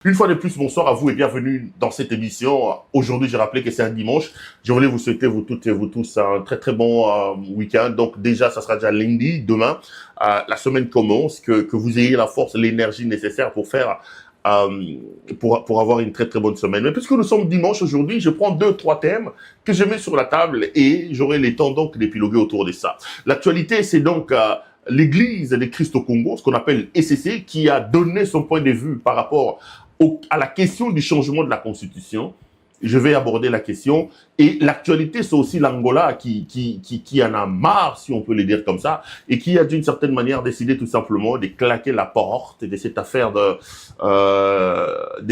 Une fois de plus, bonsoir à vous et bienvenue dans cette émission. Aujourd'hui, j'ai rappelé que c'est un dimanche. Je voulais vous souhaiter, vous toutes et vous tous, un très très bon week-end. Donc déjà, ça sera déjà lundi, demain. La semaine commence, que vous ayez la force, l'énergie nécessaire pour faire, pour avoir une très très bonne semaine. Mais puisque nous sommes dimanche aujourd'hui, je prends 2-3 thèmes que je mets sur la table et j'aurai le temps donc d'épiloguer autour de ça. L'actualité, c'est donc l'Église de Christ au Congo, ce qu'on appelle ECC, qui a donné son point de vue par rapport à la question du changement de la Constitution. Je vais aborder la question. Et l'actualité, c'est aussi l'Angola qui en a marre, si on peut le dire comme ça, et qui a d'une certaine manière décidé tout simplement de claquer la porte de cette affaire de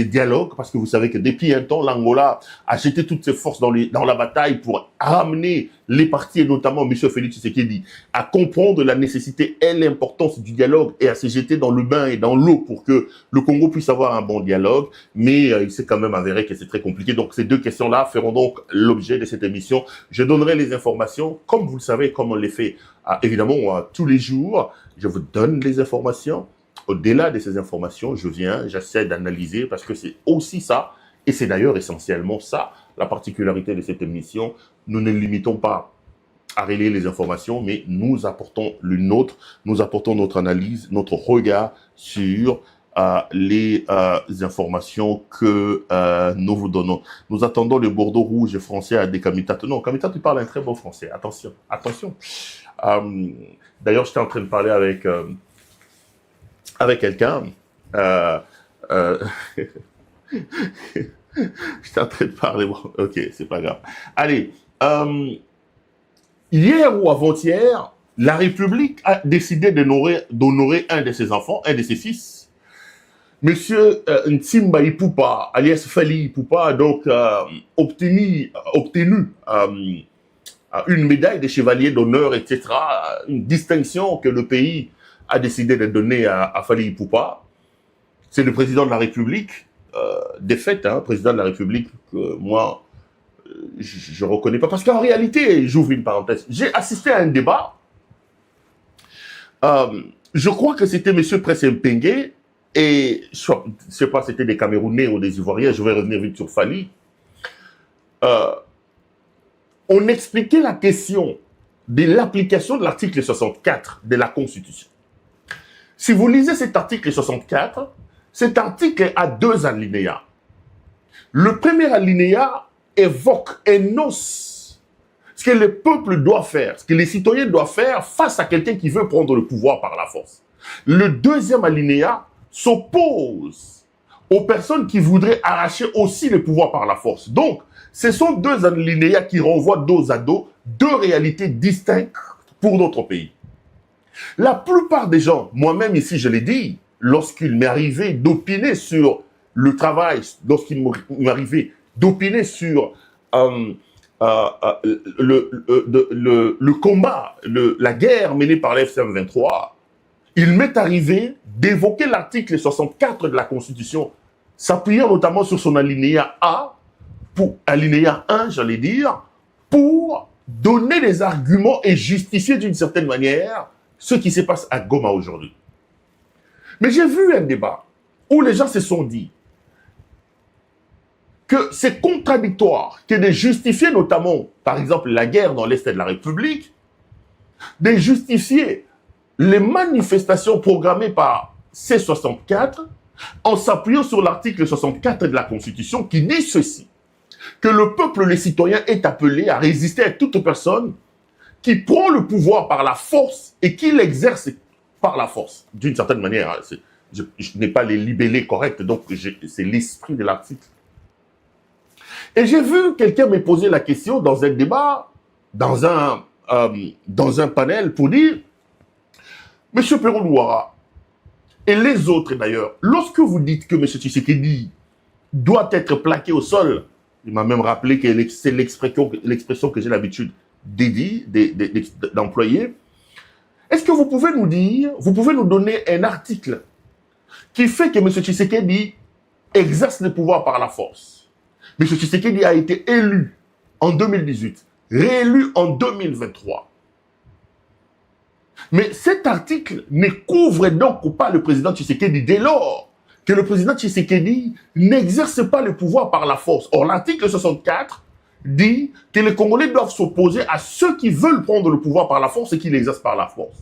dialogue, parce que vous savez que depuis un temps, l'Angola a jeté toutes ses forces dans la bataille pour ramener les partis, et notamment M. Félix Tshisekedi, à comprendre la nécessité et l'importance du dialogue et à se jeter dans le bain et dans l'eau pour que le Congo puisse avoir un bon dialogue. Mais il s'est quand même avéré que c'est très compliqué. Donc ces deux questions-là feront donc l'objet de cette émission. Je donnerai les informations, comme vous le savez, comme on les fait évidemment tous les jours. Je vous donne les informations. Au-delà de ces informations, j'essaie d'analyser parce que c'est aussi ça, et c'est d'ailleurs essentiellement ça, la particularité de cette émission. Nous ne limitons pas à relayer les informations, mais nous apportons nous apportons notre analyse, notre regard sur les informations que nous vous donnons. Nous attendons le Bordeaux rouge français à des Kamitat. Non, Kamitat, tu parles un très bon français. Attention, attention. D'ailleurs, j'étais en train de parler avec quelqu'un. J'étais en train de parler. Bon, ok, c'est pas grave. Allez. Hier ou avant-hier, la République a décidé d'honorer un de ses enfants, un de ses fils. Monsieur Ntimba Ipupa, alias Fali Ipupa, a donc obtenu une médaille de chevalier d'honneur, etc., une distinction que le pays a décidé de donner à Fali Ipupa. C'est le président de la République, de fait, président de la République, que moi, je ne reconnais pas. Parce qu'en réalité, j'ouvre une parenthèse, j'ai assisté à un débat. Je crois que c'était M. Presse-Mpengue, et je ne sais pas si c'était des Camerounais ou des Ivoiriens, je vais revenir vite sur Fali. On expliquait la question de l'application de l'article 64 de la Constitution. Si vous lisez cet article 64, cet article a 2 alinéas. Le premier alinéa évoque, énonce ce que le peuple doit faire, ce que les citoyens doivent faire face à quelqu'un qui veut prendre le pouvoir par la force. Le deuxième alinéa s'oppose aux personnes qui voudraient arracher aussi le pouvoir par la force. Donc, ce sont 2 alinéas qui renvoient dos à dos 2 réalités distinctes pour notre pays. La plupart des gens, moi-même ici je l'ai dit, lorsqu'il m'est arrivé d'opiner sur le travail, lorsqu'il m'est arrivé d'opiner sur le combat, la guerre menée par l'FCM 23, il m'est arrivé d'évoquer l'article 64 de la Constitution, s'appuyant notamment sur son alinéa A, alinéa 1, j'allais dire, pour donner des arguments et justifier d'une certaine manière ce qui se passe à Goma aujourd'hui. Mais j'ai vu un débat où les gens se sont dit que c'est contradictoire que de justifier notamment, par exemple, la guerre dans l'Est de la République, de justifier les manifestations programmées par C64 en s'appuyant sur l'article 64 de la Constitution qui dit ceci, que le peuple, les citoyens, est appelé à résister à toute personne qui prend le pouvoir par la force et qui l'exerce par la force. D'une certaine manière, je n'ai pas les libellés corrects, donc c'est l'esprit de l'article. Et j'ai vu quelqu'un me poser la question dans un débat, dans un panel, pour dire, Monsieur Perron-Ouara, et les autres d'ailleurs, lorsque vous dites que M. Tshisekedi doit être plaqué au sol, il m'a même rappelé que c'est l'expression que j'ai l'habitude d'employer. Est-ce que vous pouvez nous dire, vous pouvez nous donner un article qui fait que M. Tshisekedi exerce le pouvoir par la force? M. Tshisekedi a été élu en 2018, réélu en 2023. Mais cet article ne couvre donc pas le président Tshisekedi dès lors que le président Tshisekedi n'exerce pas le pouvoir par la force. Or, l'article 64 dit que les Congolais doivent s'opposer à ceux qui veulent prendre le pouvoir par la force et qui l'exercent par la force.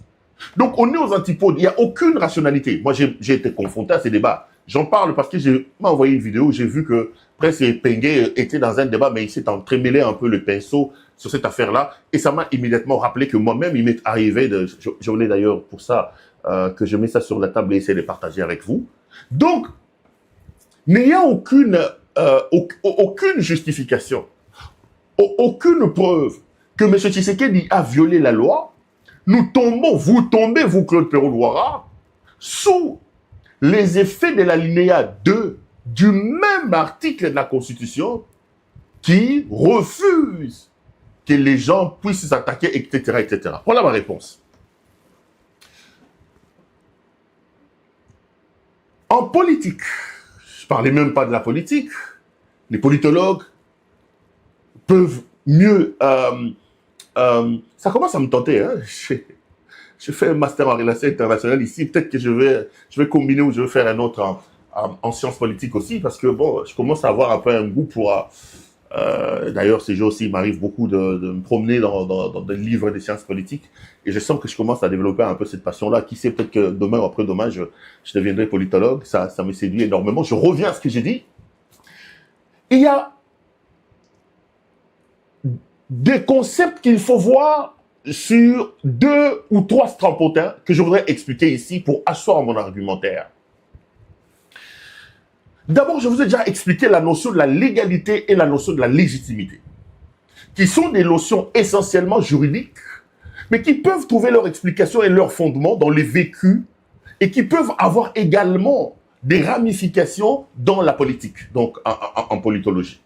Donc, on est aux antipodes. Il n'y a aucune rationalité. Moi, j'ai été confronté à ces débats. J'en parle parce que m'a envoyé une vidéo où j'ai vu que Presse et Pengue étaient dans un débat, mais il s'est entremêlé un peu le pinceau sur cette affaire-là. Et ça m'a immédiatement rappelé que moi-même, il m'est arrivé, je voulais d'ailleurs pour ça, que je mets ça sur la table et essayer de partager avec vous. Donc, n'ayant aucune justification, aucune preuve que M. Tshisekedi a violé la loi, nous tombons, vous tombez, vous, Claude Perrault-Louara, sous les effets de l'alinéa 2 du même article de la Constitution qui refuse que les gens puissent s'attaquer, etc., etc. Voilà ma réponse. En politique, je ne parlais même pas de la politique, les politologues peuvent mieux... ça commence à me tenter, hein. Je fais un master en relations internationales ici, peut-être que je vais combiner ou je vais faire un autre en sciences politiques aussi, parce que bon, je commence à avoir un peu un goût pour... D'ailleurs, ces jours aussi, il m'arrive beaucoup de me promener dans des livres de sciences politiques, et je sens que je commence à développer un peu cette passion-là. Qui sait, peut-être que demain ou après-demain, je deviendrai politologue, ça me séduit énormément. Je reviens à ce que j'ai dit. Il y a des concepts qu'il faut voir sur 2 ou 3 strampotins que je voudrais expliquer ici pour asseoir mon argumentaire. D'abord, je vous ai déjà expliqué la notion de la légalité et la notion de la légitimité, qui sont des notions essentiellement juridiques, mais qui peuvent trouver leur explication et leur fondement dans les vécus et qui peuvent avoir également des ramifications dans la politique, donc en politologie.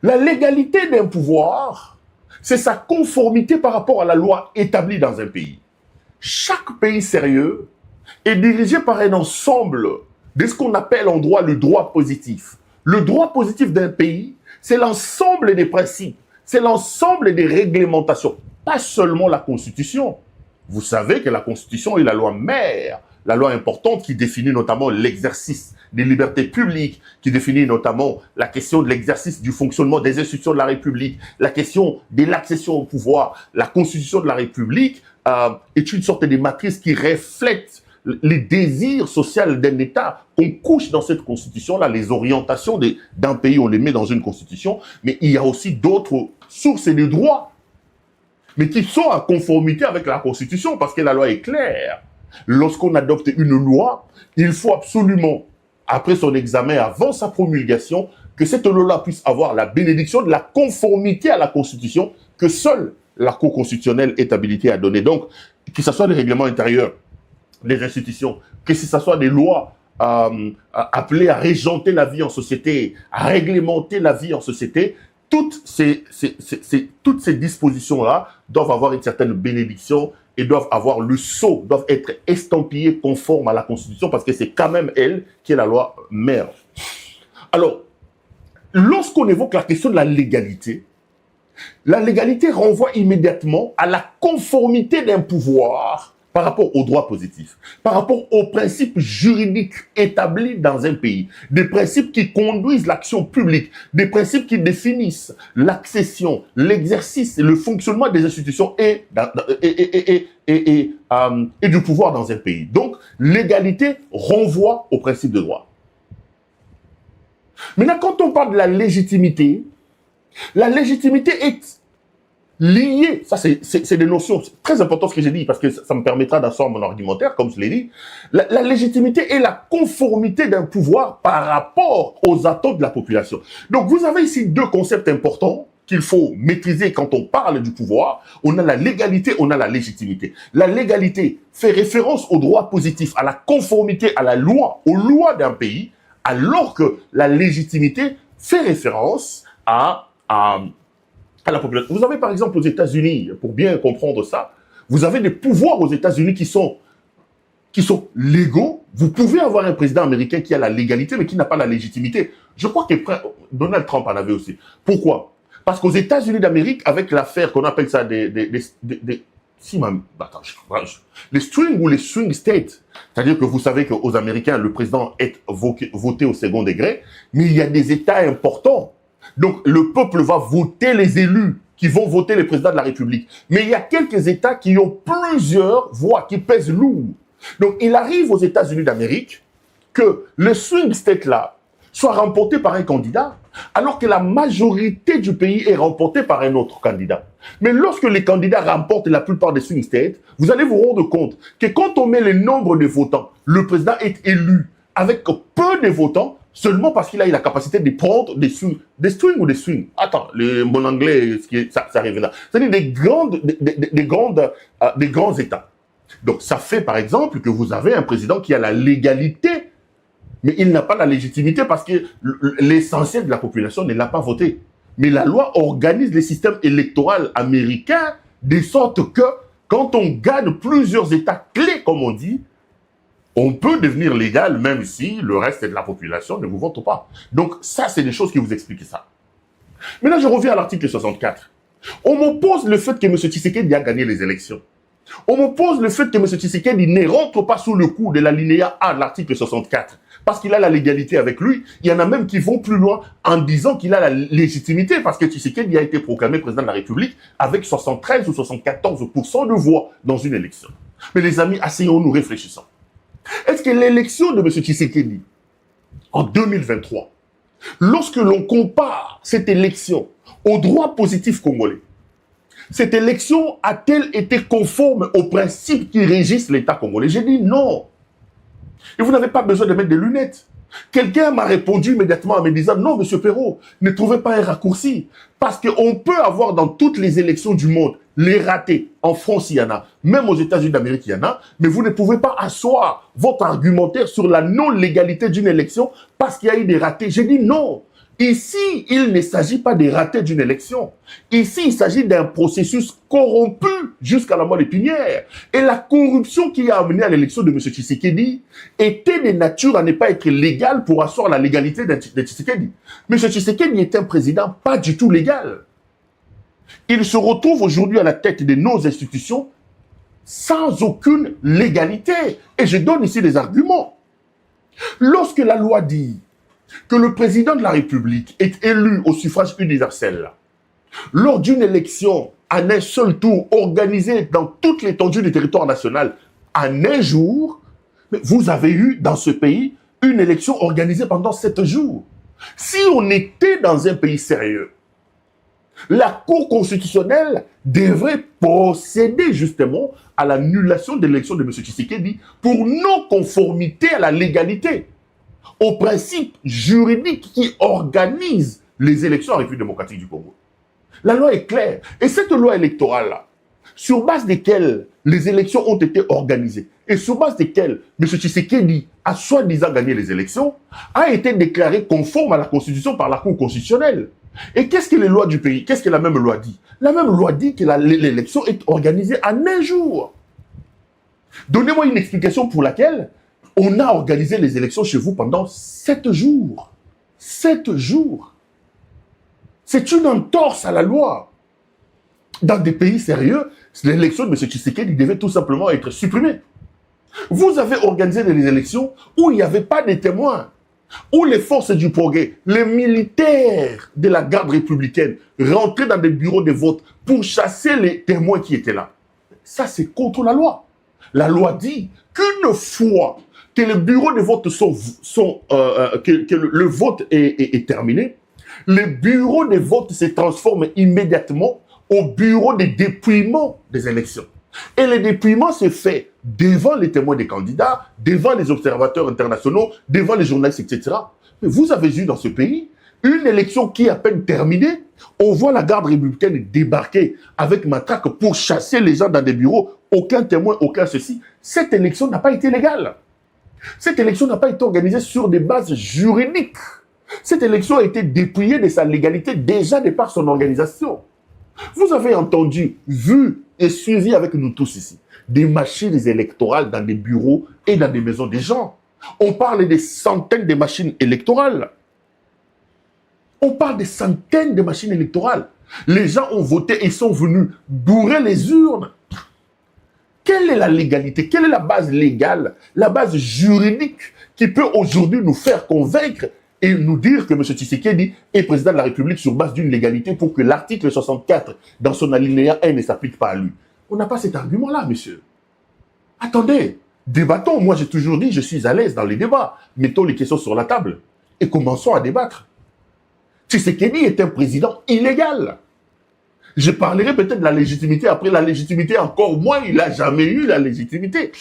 La légalité d'un pouvoir, c'est sa conformité par rapport à la loi établie dans un pays. Chaque pays sérieux est dirigé par un ensemble de ce qu'on appelle en droit le droit positif. Le droit positif d'un pays, c'est l'ensemble des principes, c'est l'ensemble des réglementations, pas seulement la Constitution. Vous savez que la Constitution est la loi mère, la loi importante qui définit notamment l'exercice des libertés publiques, qui définit notamment la question de l'exercice du fonctionnement des institutions de la République, la question de l'accession au pouvoir. La Constitution de la République est une sorte de matrice qui reflète les désirs sociaux d'un État qu'on couche dans cette Constitution-là, les orientations d'un pays, on les met dans une Constitution, mais il y a aussi d'autres sources et des droits, mais qui sont en conformité avec la Constitution, parce que la loi est claire. Lorsqu'on adopte une loi, il faut absolument, après son examen, avant sa promulgation, que cette loi-là puisse avoir la bénédiction de la conformité à la Constitution que seule la Cour constitutionnelle est habilitée à donner. Donc, que ce soit des règlements intérieurs, des institutions, que ce soit des lois appelées à régenter la vie en société, à réglementer la vie en société, toutes ces dispositions-là doivent avoir une certaine bénédiction et doivent avoir le sceau, doivent être estampillées conformes à la Constitution parce que c'est quand même elle qui est la loi mère. Alors, lorsqu'on évoque la question de la légalité renvoie immédiatement à la conformité d'un pouvoir par rapport au droit positif, par rapport aux principes juridiques établis dans un pays, des principes qui conduisent l'action publique, des principes qui définissent l'accession, l'exercice, le fonctionnement des institutions et du pouvoir dans un pays. Donc, l'égalité renvoie au principe de droit. Maintenant, quand on parle de la légitimité est lié, ça c'est des notions très importantes ce que j'ai dit parce que ça me permettra d'asseoir mon argumentaire, comme je l'ai dit. La légitimité est la conformité d'un pouvoir par rapport aux attentes de la population. Donc vous avez ici 2 concepts importants qu'il faut maîtriser quand on parle du pouvoir. On a la légalité, on a la légitimité. La légalité fait référence au droit positif, à la conformité à la loi, aux lois d'un pays, alors que la légitimité fait référence à la population. Vous avez par exemple aux États-Unis, pour bien comprendre ça, vous avez des pouvoirs aux États-Unis qui sont légaux. Vous pouvez avoir un président américain qui a la légalité, mais qui n'a pas la légitimité. Je crois que Donald Trump en avait aussi. Pourquoi? Parce qu'aux États-Unis d'Amérique, avec l'affaire qu'on appelle ça des si attends, les swing ou les swing states, c'est-à-dire que vous savez qu'aux Américains, le président est voté au second degré, mais il y a des États importants. Donc, le peuple va voter les élus qui vont voter le président de la République. Mais il y a quelques États qui ont plusieurs voix, qui pèsent lourd. Donc, il arrive aux États-Unis d'Amérique que le swing state-là soit remporté par un candidat, alors que la majorité du pays est remportée par un autre candidat. Mais lorsque les candidats remportent la plupart des swing states, vous allez vous rendre compte que quand on met le nombre de votants, le président est élu avec peu de votants, seulement parce qu'il a eu la capacité de prendre des swings ou des swings. Attends, mon anglais, ça arrive là. C'est-à-dire des grands États. Donc, ça fait, par exemple, que vous avez un président qui a la légalité, mais il n'a pas la légitimité parce que l'essentiel de la population ne l'a pas voté. Mais la loi organise le système électoral américain de sorte que, quand on gagne plusieurs États clés, comme on dit, on peut devenir légal même si le reste de la population ne vous vote pas. Donc, ça, c'est des choses qui vous expliquent ça. Maintenant, je reviens à l'article 64. On m'oppose le fait que M. Tshisekedi a gagné les élections. On m'oppose le fait que M. Tshisekedi ne rentre pas sous le coup de l'alinéa A de l'article 64, parce qu'il a la légalité avec lui. Il y en a même qui vont plus loin en disant qu'il a la légitimité, parce que Tshisekedi a été proclamé président de la République avec 73 ou 74% de voix dans une élection. Mais les amis, asseyons-nous, réfléchissons. Est-ce que l'élection de M. Tshisekedi, en 2023, lorsque l'on compare cette élection au droit positif congolais, cette élection a-t-elle été conforme aux principes qui régissent l'État congolais? J'ai dit non. Et vous n'avez pas besoin de mettre des lunettes. Quelqu'un m'a répondu immédiatement en me disant « Non, M. Perrault, ne trouvez pas un raccourci. Parce qu'on peut avoir dans toutes les élections du monde les ratés. En France, il y en a. Même aux États-Unis d'Amérique, il y en a. Mais vous ne pouvez pas asseoir votre argumentaire sur la non-légalité d'une élection parce qu'il y a eu des ratés. » J'ai dit non. Ici, il ne s'agit pas des ratés d'une élection. Ici, il s'agit d'un processus corrompu jusqu'à la moelle épinière. Et la corruption qui a amené à l'élection de M. Tshisekedi était de nature à ne pas être légale pour asseoir la légalité de Tshisekedi. M. Tshisekedi est un président pas du tout légal. Il se retrouve aujourd'hui à la tête de nos institutions sans aucune légalité. Et je donne ici des arguments. Lorsque la loi dit que le président de la République est élu au suffrage universel lors d'une élection en un seul tour organisée dans toute l'étendue du territoire national en un jour, vous avez eu dans ce pays une élection organisée pendant 7 jours. Si on était dans un pays sérieux, la Cour constitutionnelle devrait procéder justement à l'annulation de l'élection de M. Tshisekedi pour non-conformité à la légalité, au principe juridique qui organise les élections en République démocratique du Congo. La loi est claire. Et cette loi électorale-là, sur base desquelles les élections ont été organisées et sur base desquelles M. Tshisekedi a soi-disant gagné les élections, a été déclarée conforme à la Constitution par la Cour constitutionnelle. Et qu'est-ce que les lois du pays, qu'est-ce que la même loi dit? La même loi dit que l'élection est organisée en un jour. Donnez-moi une explication pour laquelle on a organisé les élections chez vous pendant 7 jours. 7 jours. C'est une entorse à la loi. Dans des pays sérieux, l'élection de M. Tshisekedi devait tout simplement être supprimée. Vous avez organisé des élections où il n'y avait pas de témoins, où les forces du progrès, les militaires de la garde républicaine rentraient dans des bureaux de vote pour chasser les témoins qui étaient là. Ça, c'est contre la loi. La loi dit qu'une fois que les bureaux de vote que le vote est terminé, les bureaux de vote se transforment immédiatement au bureau de dépouillement des élections. Et le dépouillement se fait devant les témoins des candidats, devant les observateurs internationaux, devant les journalistes, etc. Mais vous avez eu dans ce pays une élection qui est à peine terminée. On voit la garde républicaine débarquer avec matraque pour chasser les gens dans des bureaux. Aucun témoin, aucun ceci. Cette élection n'a pas été légale. Cette élection n'a pas été organisée sur des bases juridiques. Cette élection a été dépouillée de sa légalité déjà de par son organisation. Vous avez entendu, vu et suivi avec nous tous ici, des machines électorales dans des bureaux et dans des maisons des gens. On parle des centaines de machines électorales. On parle des centaines de machines électorales. Les gens ont voté et sont venus bourrer les urnes. Quelle est la légalité? Quelle est la base légale, la base juridique qui peut aujourd'hui nous faire convaincre et nous dire que M. Tshisekedi est président de la République sur base d'une légalité pour que l'article 64 dans son alinéa 1 ne s'applique pas à lui? On n'a pas cet argument-là, monsieur. Attendez, débattons. Moi, j'ai toujours dit, je suis à l'aise dans les débats. Mettons les questions sur la table et commençons à débattre. Tshisekedi est un président illégal. Je parlerai peut-être de la légitimité. Après la légitimité, encore moins, il n'a jamais eu la légitimité.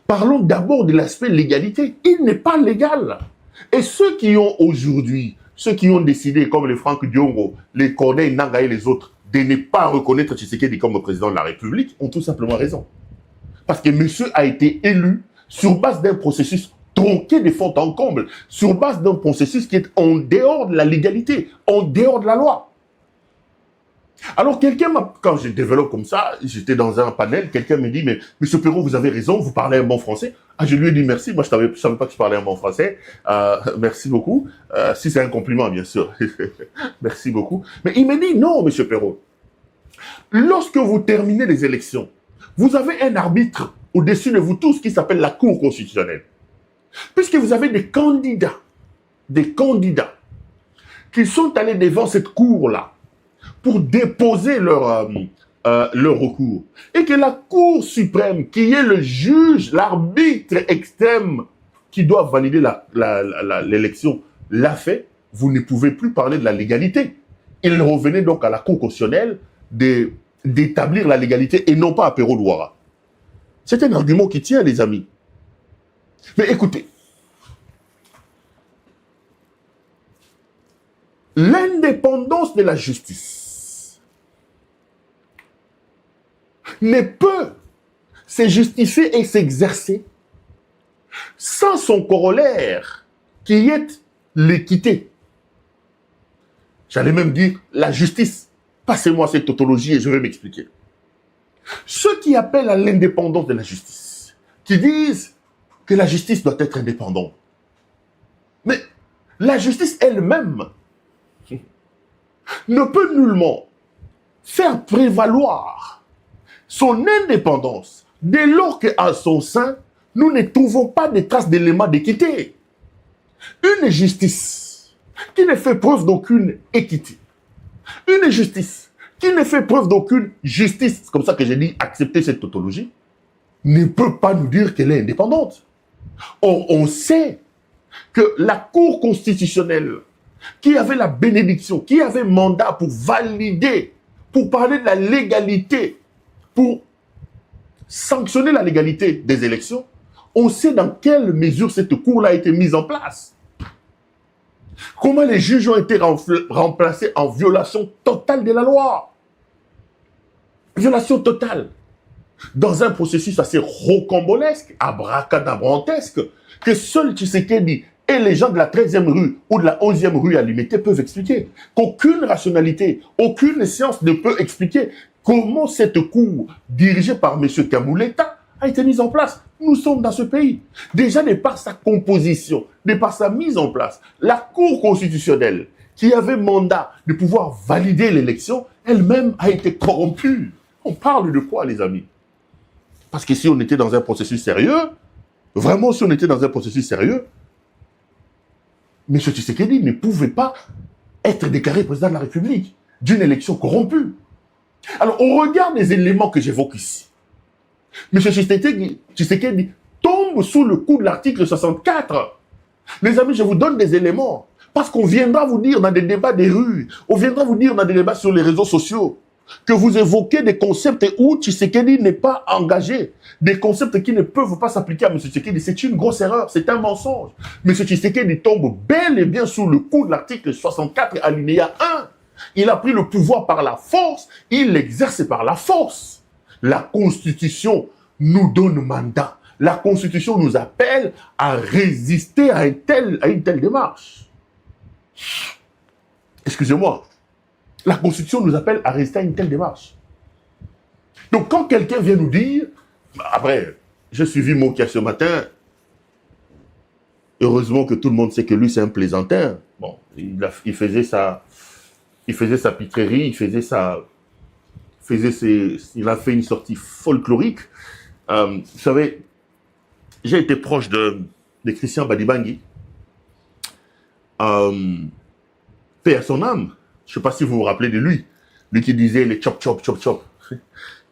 Parlons d'abord de l'aspect légalité. Il n'est pas légal. Et ceux qui ont aujourd'hui, ceux qui ont décidé, comme les Franck Diongo, les Corneille Nangaa et les autres, de ne pas reconnaître Tshisekedi comme président de la République, ont tout simplement raison. Parce que monsieur a été élu sur base d'un processus tronqué de fond en comble, sur base d'un processus qui est en dehors de la légalité, en dehors de la loi. Alors quelqu'un quand je développe comme ça, j'étais dans un panel, quelqu'un me dit, mais monsieur Perrault, vous avez raison, vous parlez un bon français. Ah, je lui ai dit merci, moi je ne savais pas que je parlais un bon français, merci beaucoup, si c'est un compliment bien sûr, merci beaucoup. Mais il me dit, non monsieur Perrault, lorsque vous terminez les élections, vous avez un arbitre au-dessus de vous tous qui s'appelle la Cour constitutionnelle. Puisque vous avez des candidats qui sont allés devant cette cour-là pour déposer leur recours. Et que la Cour suprême, qui est le juge, l'arbitre extrême qui doit valider l'élection, l'a fait, vous ne pouvez plus parler de la légalité. Il revenait donc à la Cour constitutionnelle d'établir la légalité et non pas à Perrault Louara. C'est un argument qui tient, les amis. Mais écoutez, l'indépendance de la justice ne peut se justifier et s'exercer sans son corollaire qui est l'équité. J'allais même dire la justice. Passez-moi cette tautologie et je vais m'expliquer. Ceux qui appellent à l'indépendance de la justice, qui disent que la justice doit être indépendante. Mais la justice elle-même ne peut nullement faire prévaloir son indépendance dès lors qu'à son sein, nous ne trouvons pas de traces d'éléments d'équité. Une justice qui ne fait preuve d'aucune équité, une justice qui ne fait preuve d'aucune justice, c'est comme ça que j'ai dit accepter cette tautologie, ne peut pas nous dire qu'elle est indépendante. Or, on sait que la Cour constitutionnelle, qui avait la bénédiction, qui avait mandat pour valider, pour parler de la légalité, pour sanctionner la légalité des élections, on sait dans quelle mesure cette Cour-là a été mise en place. Comment les juges ont été remplacés en violation totale de la loi. Violation totale. Dans un processus assez rocambolesque, abracadabrantesque, que seul Tshisekedi et les gens de la 13e rue ou de la 11e rue à Limité peuvent expliquer. Qu'aucune rationalité, aucune science ne peut expliquer comment cette cour, dirigée par M. Kamouleta, a été mise en place. Nous sommes dans ce pays. Déjà, de par sa composition, de par sa mise en place, la Cour constitutionnelle, qui avait mandat de pouvoir valider l'élection, elle-même a été corrompue. On parle de quoi, les amis? Parce que si on était dans un processus sérieux, vraiment si on était dans un processus sérieux, M. Tshisekedi ne pouvait pas être déclaré président de la République d'une élection corrompue. Alors, on regarde les éléments que j'évoque ici. M. Tshisekedi tombe sous le coup de l'article 64. Les amis, je vous donne des éléments. Parce qu'on viendra vous dire dans des débats des rues, on viendra vous dire dans des débats sur les réseaux sociaux, que vous évoquez des concepts où Tshisekedi n'est pas engagé, des concepts qui ne peuvent pas s'appliquer à M. Tshisekedi. C'est une grosse erreur, c'est un mensonge. M. Tshisekedi tombe bel et bien sous le coup de l'article 64 alinéa 1. Il a pris le pouvoir par la force, il l'exerce par la force. La Constitution nous donne mandat. La Constitution nous appelle à résister à une telle démarche. Excusez-moi. La Constitution nous appelle à résister à une telle démarche. Donc quand quelqu'un vient nous dire, après, j'ai suivi Mokia ce matin, heureusement que tout le monde sait que lui c'est un plaisantin. Bon, il faisait sa pitrerie, il faisait il a fait une sortie folklorique. Vous savez, j'ai été proche de Christian Badibangui. Paix à son âme. Je ne sais pas si vous vous rappelez de lui. Lui qui disait les chop chop chop chop.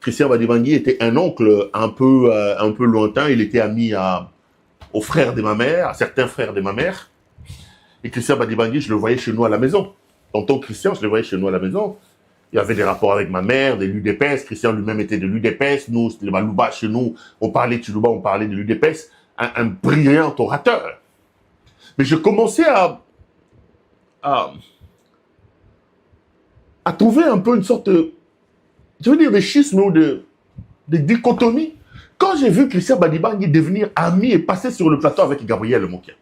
Christian Badibangui était un oncle un peu lointain. Il était ami aux frères de ma mère, à certains frères de ma mère. Et Christian Badibangui, je le voyais chez nous à la maison. Tonton Christian, je le voyais chez nous à la maison. Il y avait des rapports avec ma mère, des l'UDPS. Christian lui-même était de l'UDPS. Nous, c'était le Malouba chez nous. On parlait de Chilouba, on parlait de l'UDPS. Un brillant orateur. Mais je commençais à trouver un peu une sorte de, je veux dire, de schisme ou de dichotomie. Quand j'ai vu Christian Badibangui devenir ami et passer sur le plateau avec Gabriel Mokia.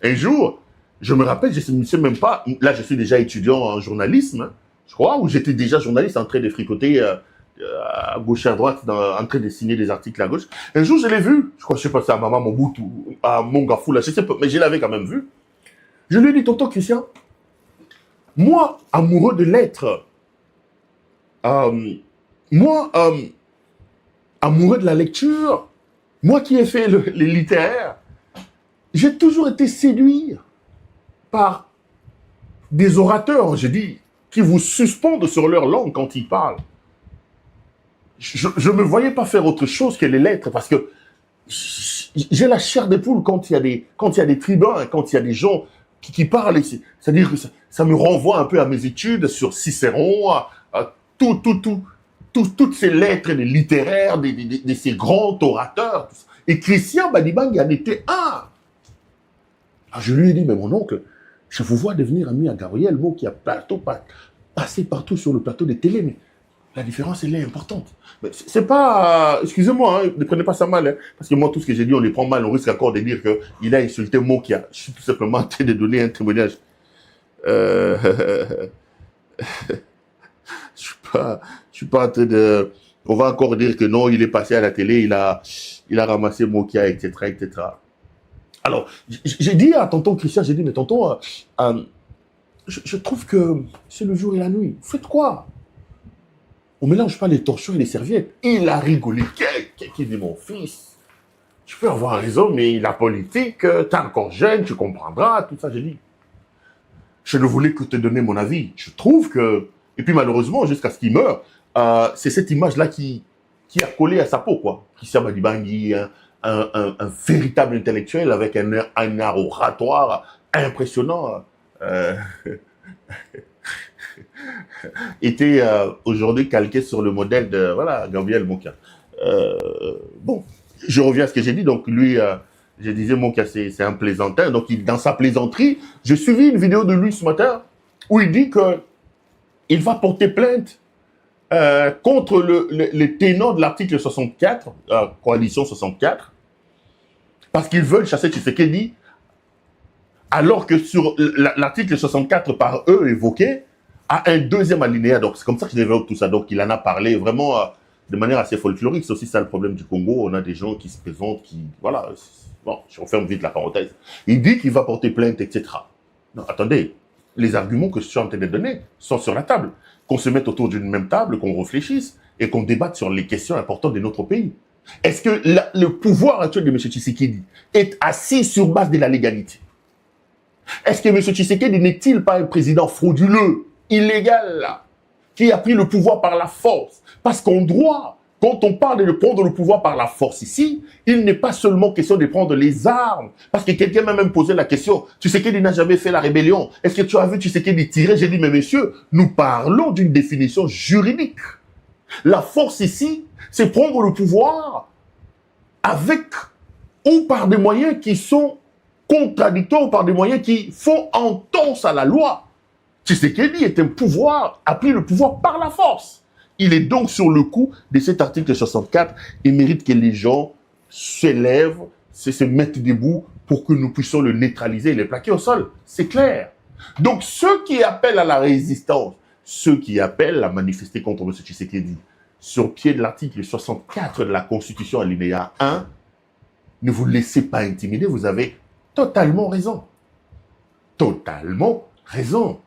Un jour, je me rappelle, je ne sais même pas, là je suis déjà étudiant en journalisme, hein, je crois, ou j'étais déjà journaliste en train de fricoter à gauche et à droite, en train de signer des articles à gauche. Un jour, je l'ai vu, je crois que je sais pas si c'est à Maman Mobutu, à Mongafou, là, je sais pas, mais je l'avais quand même vu. Je lui ai dit, tonton Christian, moi, amoureux de lettres, moi, amoureux de la lecture, moi qui ai fait les littéraires, j'ai toujours été séduit par des orateurs, je dis, qui vous suspendent sur leur langue quand ils parlent. Je ne me voyais pas faire autre chose que les lettres, parce que j'ai la chair des poules quand il y a des tribuns, quand il y a des gens qui parlent. C'est-à-dire que ça me renvoie un peu à mes études sur Cicéron, à toutes ces lettres littéraires de ces grands orateurs. Et Christian Badibangui en était un. Alors je lui ai dit, mais mon oncle, je vous vois devenir ami à Gabriel Mo qui a passé partout sur le plateau de télé, mais la différence, elle est importante. Mais c'est pas, excusez-moi, hein, ne prenez pas ça mal, hein, parce que moi, tout ce que j'ai dit, on les prend mal, on risque encore de dire qu'il a insulté Mo qui a, je suis tout simplement en train de donner un témoignage. Je suis pas en train de, on va encore dire que non, il est passé à la télé, il a ramassé Mokia, etc., etc. Alors, j'ai dit à tonton Christian, j'ai dit, mais tonton, je trouve que c'est le jour et la nuit. Vous faites quoi? On mélange pas les torchons et les serviettes. Il a rigolé. Qui dit, mon fils, tu peux avoir raison, mais la politique, t'es encore jeune, tu comprendras, tout ça. J'ai dit, je ne voulais que te donner mon avis. Je trouve que, et puis malheureusement, jusqu'à ce qu'il meure, c'est cette image-là qui a collé à sa peau, quoi. Christian Badibangui, un véritable intellectuel avec un art oratoire impressionnant, était aujourd'hui calqué sur le modèle de Gabriel Mokia. Bon, je reviens à ce que j'ai dit. Donc lui, je disais Mokia, c'est un plaisantin. Donc dans sa plaisanterie, j'ai suivi une vidéo de lui ce matin où il dit que il va porter plainte contre le ténor de l'article 64, coalition 64, parce qu'ils veulent chasser Tshisekedi, alors que sur l'article 64 par eux évoqué, a un deuxième alinéa. Donc c'est comme ça qu'il développe tout ça. Donc il en a parlé vraiment de manière assez folklorique. C'est aussi ça le problème du Congo. On a des gens qui se présentent, qui... Voilà. Bon, je referme vite la parenthèse. Il dit qu'il va porter plainte, etc. Non, attendez. Les arguments que je suis en train de donner sont sur la table. Qu'on se mette autour d'une même table, qu'on réfléchisse et qu'on débatte sur les questions importantes de notre pays. Est-ce que le pouvoir actuel de M. Tshisekedi est assis sur base de la légalité? Est-ce que M. Tshisekedi n'est-il pas un président frauduleux, illégal, qui a pris le pouvoir par la force? Parce qu'en droit, quand on parle de prendre le pouvoir par la force ici, il n'est pas seulement question de prendre les armes. Parce que quelqu'un m'a même posé la question, Tshisekedi n'a jamais fait la rébellion. Est-ce que tu as vu Tshisekedi tirer? J'ai dit, mais messieurs, nous parlons d'une définition juridique. La force ici, c'est prendre le pouvoir avec ou par des moyens qui sont contradictoires ou par des moyens qui font entorse à la loi. Tshisekedi est un pouvoir, a pris le pouvoir par la force. Il est donc sur le coup de cet article 64 et mérite que les gens s'élèvent, se mettent debout pour que nous puissions le neutraliser et le plaquer au sol. C'est clair. Donc ceux qui appellent à la résistance, ceux qui appellent à manifester contre M. Tshisekedi, sur pied de l'article 64 de la Constitution alinéa 1, ne vous laissez pas intimider, vous avez totalement raison. Totalement raison.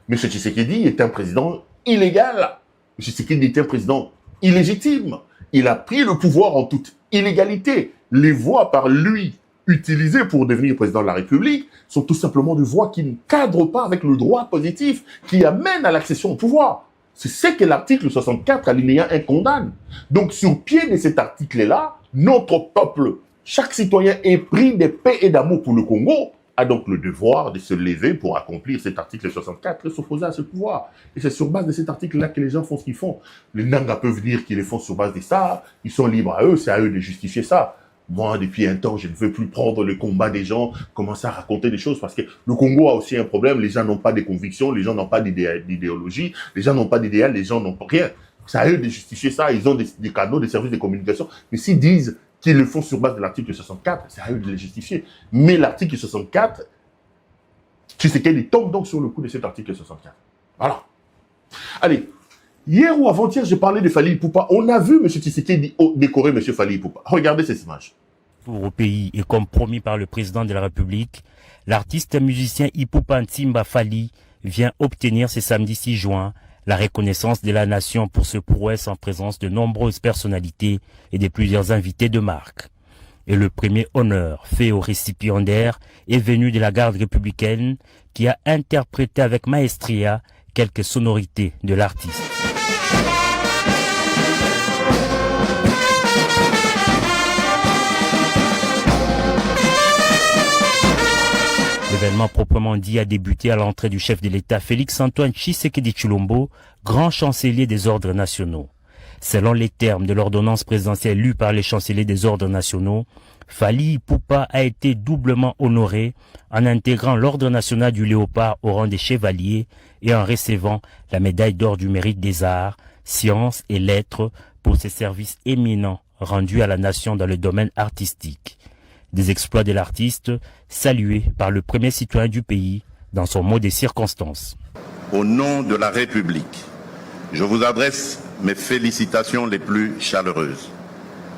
M. Tshisekedi est un président illégal. Tshisekedi était un président illégitime. Il a pris le pouvoir en toute illégalité. Les voies par lui utilisées pour devenir président de la République sont tout simplement des voies qui ne cadrent pas avec le droit positif qui amène à l'accession au pouvoir. C'est ce que l'article 64, alinéa 1 condamne. Donc, sur pied de cet article-là, notre peuple, chaque citoyen épris de paix et d'amour pour le Congo, a donc le devoir de se lever pour accomplir cet article 64 et s'opposer à ce pouvoir. Et c'est sur base de cet article-là que les gens font ce qu'ils font. Les Nanga peuvent dire qu'ils le font sur base de ça, ils sont libres à eux, c'est à eux de justifier ça. Moi, depuis un temps, je ne veux plus prendre le combat des gens, commencer à raconter des choses, parce que le Congo a aussi un problème, les gens n'ont pas de convictions, les gens n'ont pas d'idéologie, les gens n'ont pas d'idéal, les gens n'ont rien. C'est à eux de justifier ça, ils ont des canaux, des services de communication. Mais s'ils disent qu'ils le font sur base de l'article 64, c'est à eux de les justifier. Mais l'article 64, Tshisekedi tombe donc sur le coup de cet article 64. Voilà. Allez, hier ou avant-hier, j'ai parlé de Fally Ipupa. On a vu M. Tshisekedi décorer M. Fally Ipupa. Regardez ces images. Au pays et comme promis par le président de la République, l'artiste musicien Ipupa Ntimba Fally vient obtenir ce samedi 6 juin la reconnaissance de la nation pour ce prouesse en présence de nombreuses personnalités et de plusieurs invités de marque. Et le premier honneur fait au récipiendaire est venu de la garde républicaine qui a interprété avec maestria quelques sonorités de l'artiste. L'événement proprement dit a débuté à l'entrée du chef de l'État Félix-Antoine Tshisekedi Tshilombo, grand chancelier des ordres nationaux. Selon les termes de l'ordonnance présidentielle lue par les chanceliers des ordres nationaux, Fally Ipupa a été doublement honoré en intégrant l'ordre national du Léopard au rang des chevaliers et en recevant la médaille d'or du mérite des arts, sciences et lettres pour ses services éminents rendus à la nation dans le domaine artistique. Des exploits de l'artiste salués par le premier citoyen du pays dans son mot des circonstances. Au nom de la République, je vous adresse mes félicitations les plus chaleureuses.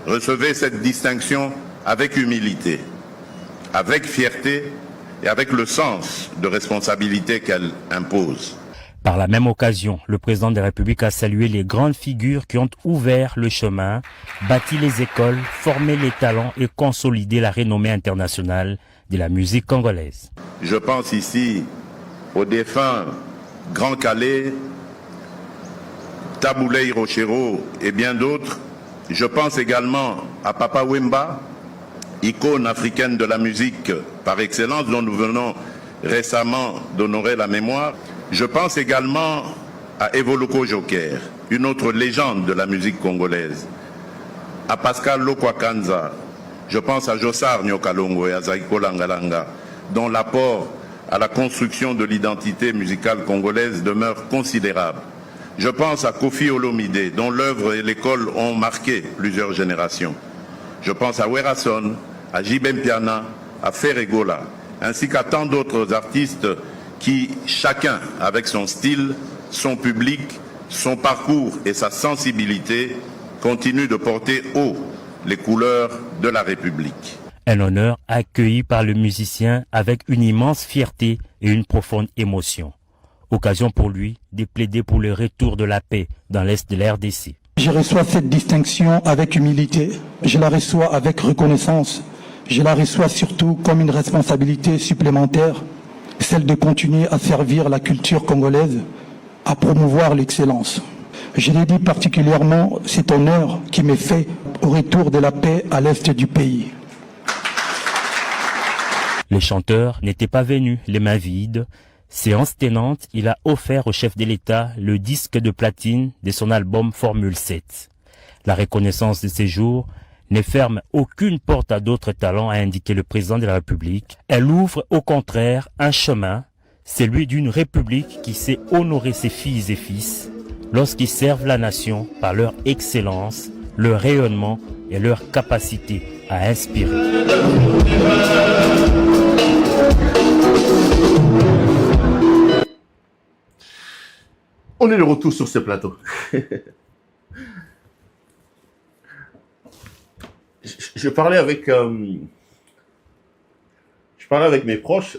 Recevez cette distinction avec humilité, avec fierté et avec le sens de responsabilité qu'elle impose. Par la même occasion, le président de la République a salué les grandes figures qui ont ouvert le chemin, bâti les écoles, formé les talents et consolidé la renommée internationale de la musique congolaise. Je pense ici aux défunts Grand Calais, Taboulé Hiroshiro et bien d'autres. Je pense également à Papa Wemba, icône africaine de la musique par excellence dont nous venons récemment d'honorer la mémoire. Je pense également à Evoloko Joker, une autre légende de la musique congolaise, à Pascal Lokwakanza. Je pense à Jossar Nyokalongo et à Zaiko Langalanga, dont l'apport à la construction de l'identité musicale congolaise demeure considérable. Je pense à Kofi Olomide, dont l'œuvre et l'école ont marqué plusieurs générations. Je pense à Werason, à Jibem Piana, à Ferregola, ainsi qu'à tant d'autres artistes qui, chacun avec son style, son public, son parcours et sa sensibilité, continuent de porter haut les couleurs de la République. Un honneur accueilli par le musicien avec une immense fierté et une profonde émotion. Occasion pour lui de plaider pour le retour de la paix dans l'Est de la RDC. Je reçois cette distinction avec humilité, je la reçois avec reconnaissance, je la reçois surtout comme une responsabilité supplémentaire, celle de continuer à servir la culture congolaise, à promouvoir l'excellence. Je l'ai dit particulièrement cet honneur qui m'est fait au retour de la paix à l'Est du pays. Les chanteurs n'étaient pas venus les mains vides. Séance tenante, il a offert au chef de l'État le disque de platine de son album Formule 7. La reconnaissance de ces jours ne ferme aucune porte à d'autres talents, a indiqué le président de la République. Elle ouvre au contraire un chemin, celui d'une République qui sait honorer ses filles et fils lorsqu'ils servent la nation par leur excellence, leur rayonnement et leur capacité à inspirer. On est de retour sur ce plateau. Je parlais avec mes proches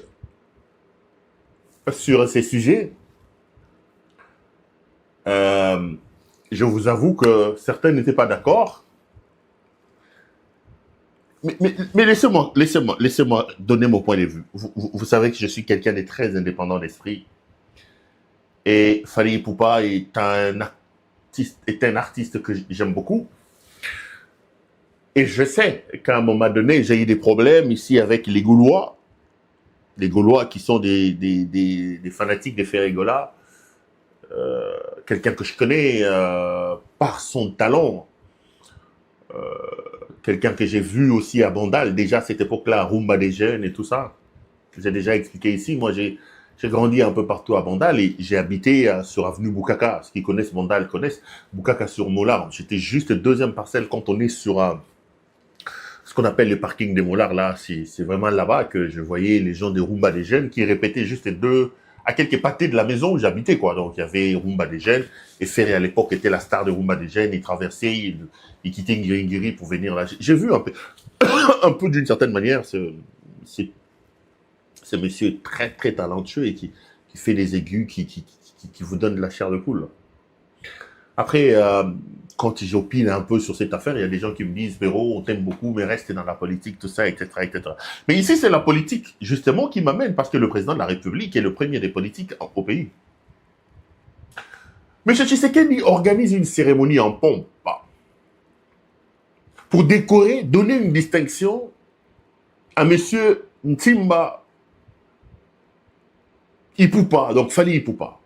sur ces sujets. je vous avoue que certains n'étaient pas d'accord. Mais laissez-moi donner mon point de vue. Vous savez que je suis quelqu'un de très indépendant d'esprit. Et Fally Ipupa est un artiste que j'aime beaucoup. Et je sais qu'à un moment donné, j'ai eu des problèmes ici avec les Gaulois. Les Gaulois qui sont des fanatiques des Ferregola. Quelqu'un que je connais par son talent. Quelqu'un que j'ai vu aussi à Bandal, déjà à cette époque-là, Rumba des jeunes et tout ça. J'ai déjà expliqué ici. Moi, j'ai grandi un peu partout à Bandal et j'ai habité sur avenue Boukaka. Ceux qui connaissent Bandal connaissent Boukaka sur Mollard. J'étais juste deuxième parcelle quand on est sur ce qu'on appelle le parking des Mollards. Là, c'est vraiment là-bas que je voyais les gens de Rumba des jeunes qui répétaient juste à quelques pâtés de la maison où j'habitais, quoi. Donc, il y avait Rumba des jeunes et Ferré à l'époque était la star de Rumba des jeunes. Il traversait, il quittait Ngiri pour venir là. J'ai vu un peu, un peu d'une certaine manière ce monsieur très très talentueux et qui fait des aigus, qui vous donne de la chair de poule. Après, quand j'opine un peu sur cette affaire, il y a des gens qui me disent « Véro, on t'aime beaucoup, mais reste dans la politique, tout ça, etc. etc. » Mais ici, c'est la politique, justement, qui m'amène, parce que le président de la République est le premier des politiques au pays. M. Tshisekedi organise une cérémonie en pompe pour décorer, donner une distinction à M. Ntimba Ipupa, donc Fally Ipupa.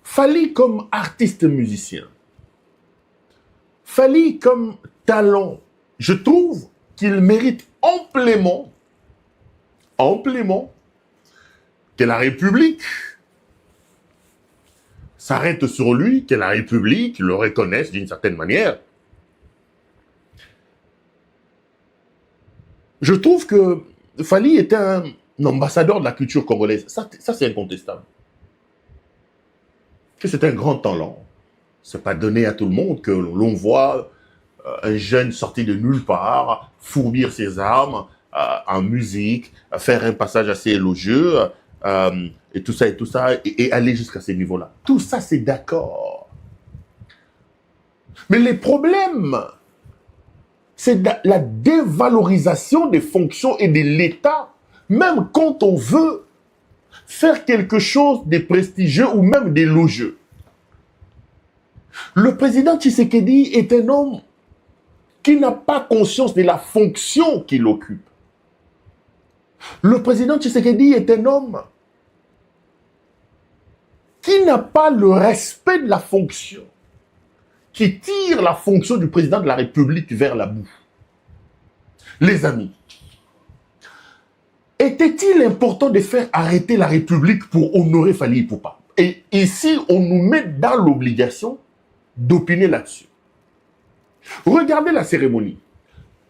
Fally comme artiste musicien, Fally comme talent, je trouve qu'il mérite amplement que la République s'arrête sur lui, que la République le reconnaisse d'une certaine manière. Je trouve que Fally était un ambassadeur de la culture congolaise. Ça c'est incontestable. Que c'est un grand talent. C'est pas donné à tout le monde que l'on voit un jeune sorti de nulle part, fourbir ses armes en musique, faire un passage assez élogieux, et tout ça, et aller jusqu'à ces niveaux-là. Tout ça, c'est d'accord. Mais les problèmes, c'est la dévalorisation des fonctions et de l'État, même quand on veut faire quelque chose de prestigieux ou même d'élogieux. Le président Tshisekedi est un homme qui n'a pas conscience de la fonction qu'il occupe. Le président Tshisekedi est un homme qui n'a pas le respect de la fonction, qui tire la fonction du président de la République vers la boue. Les amis, était-il important de faire arrêter la République pour honorer Fally Ipupa? Et ici, on nous met dans l'obligation d'opiner là-dessus. Regardez la cérémonie.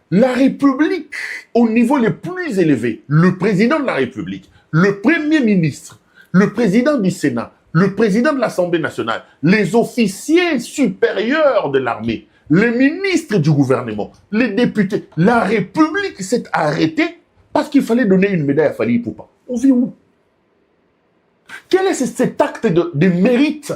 La République, au niveau le plus élevé, le président de la République, le premier ministre, le président du Sénat, le président de l'Assemblée nationale, les officiers supérieurs de l'armée, les ministres du gouvernement, les députés, la République s'est arrêtée parce qu'il fallait donner une médaille à Fally Ipupa. On vit où? Quel est cet acte de mérite?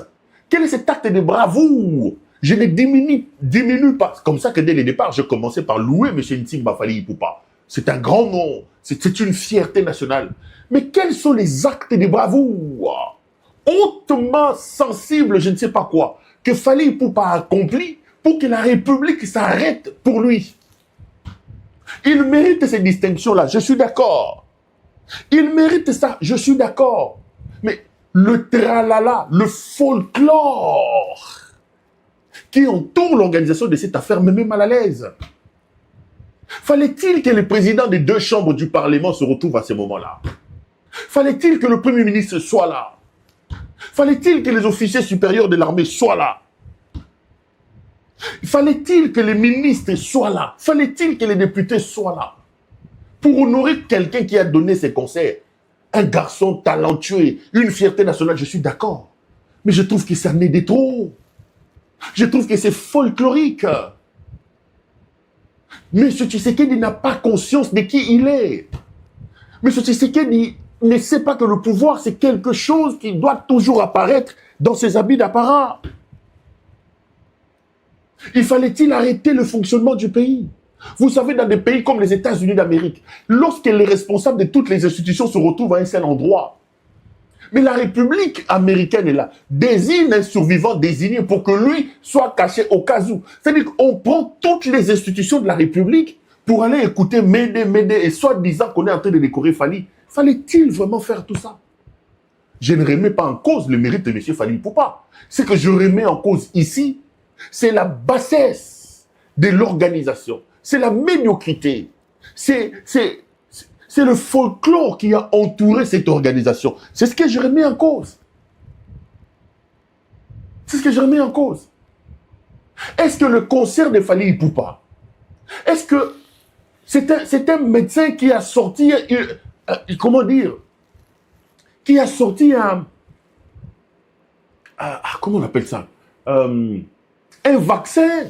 Quel est cet acte de bravoure? Je ne diminue pas. Comme ça que dès le départ, je commençais par louer M. Ntimba Fally Ipupa. C'est un grand nom. C'est une fierté nationale. Mais quels sont les actes de bravoure hautement sensibles, je ne sais pas quoi, que Fally Ipupa a accompli pour que la République s'arrête pour lui? Il mérite ces distinctions-là, je suis d'accord. Il mérite ça, je suis d'accord. Mais le tralala, le folklore qui entoure l'organisation de cette affaire me met mal à l'aise. Fallait-il que le président des deux chambres du Parlement se retrouve à ce moment-là? Fallait-il que le Premier ministre soit là? Fallait-il que les officiers supérieurs de l'armée soient là? Fallait-il que les ministres soient là? Fallait-il que les députés soient là? Pour honorer quelqu'un qui a donné ses conseils, un garçon talentueux, une fierté nationale, je suis d'accord. Mais je trouve que ça n'est des trop. Je trouve que c'est folklorique. M. Tshisekedi n'a pas conscience de qui il est. M. Tshisekedi ne sait pas que le pouvoir, c'est quelque chose qui doit toujours apparaître dans ses habits d'apparat. Il fallait-il arrêter le fonctionnement du pays? Vous savez, dans des pays comme les États-Unis d'Amérique, lorsque les responsables de toutes les institutions se retrouvent à un seul endroit, mais la République américaine est là, désigne un survivant désigné pour que lui soit caché au cas où. C'est-à-dire qu'on prend toutes les institutions de la République pour aller écouter Médé, et soi-disant qu'on est en train de décorer Fally. Fallait-il vraiment faire tout ça? Je ne remets pas en cause le mérite de M. Fally Ipupa. Ce que je remets en cause ici, c'est la bassesse de l'organisation. C'est la médiocrité. C'est le folklore qui a entouré cette organisation. C'est ce que je remets en cause. C'est ce que je remets en cause. Est-ce que le concert de Fally Ipupa, est-ce que c'est un médecin qui a sorti, comment dire, qui a sorti comment on appelle ça, un vaccin?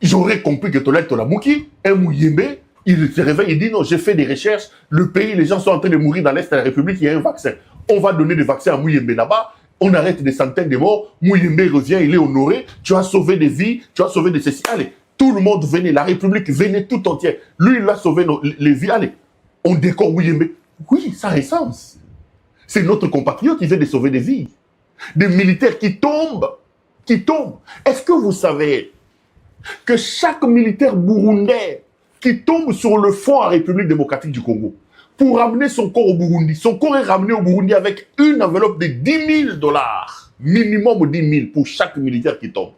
J'aurais compris que Tolède Tolamouki, un Mouyembe, il se réveille et dit non, j'ai fait des recherches, le pays, les gens sont en train de mourir dans l'Est de la République, il y a un vaccin. On va donner des vaccins à Mouyembe là-bas, on arrête des centaines de morts, Mouyembe revient, il est honoré, tu as sauvé des vies, tu as sauvé des ceci. Allez, tout le monde venait, la République venait tout entière. Lui, il a sauvé les vies, allez, on décore Mouyembe. Oui, ça a un sens. C'est notre compatriote qui vient de sauver des vies. Des militaires qui tombent. Est-ce que vous savez que chaque militaire burundais qui tombe sur le front en République démocratique du Congo, pour ramener son corps au Burundi, son corps est ramené au Burundi avec une enveloppe de $10,000, minimum 10 000 pour chaque militaire qui tombe.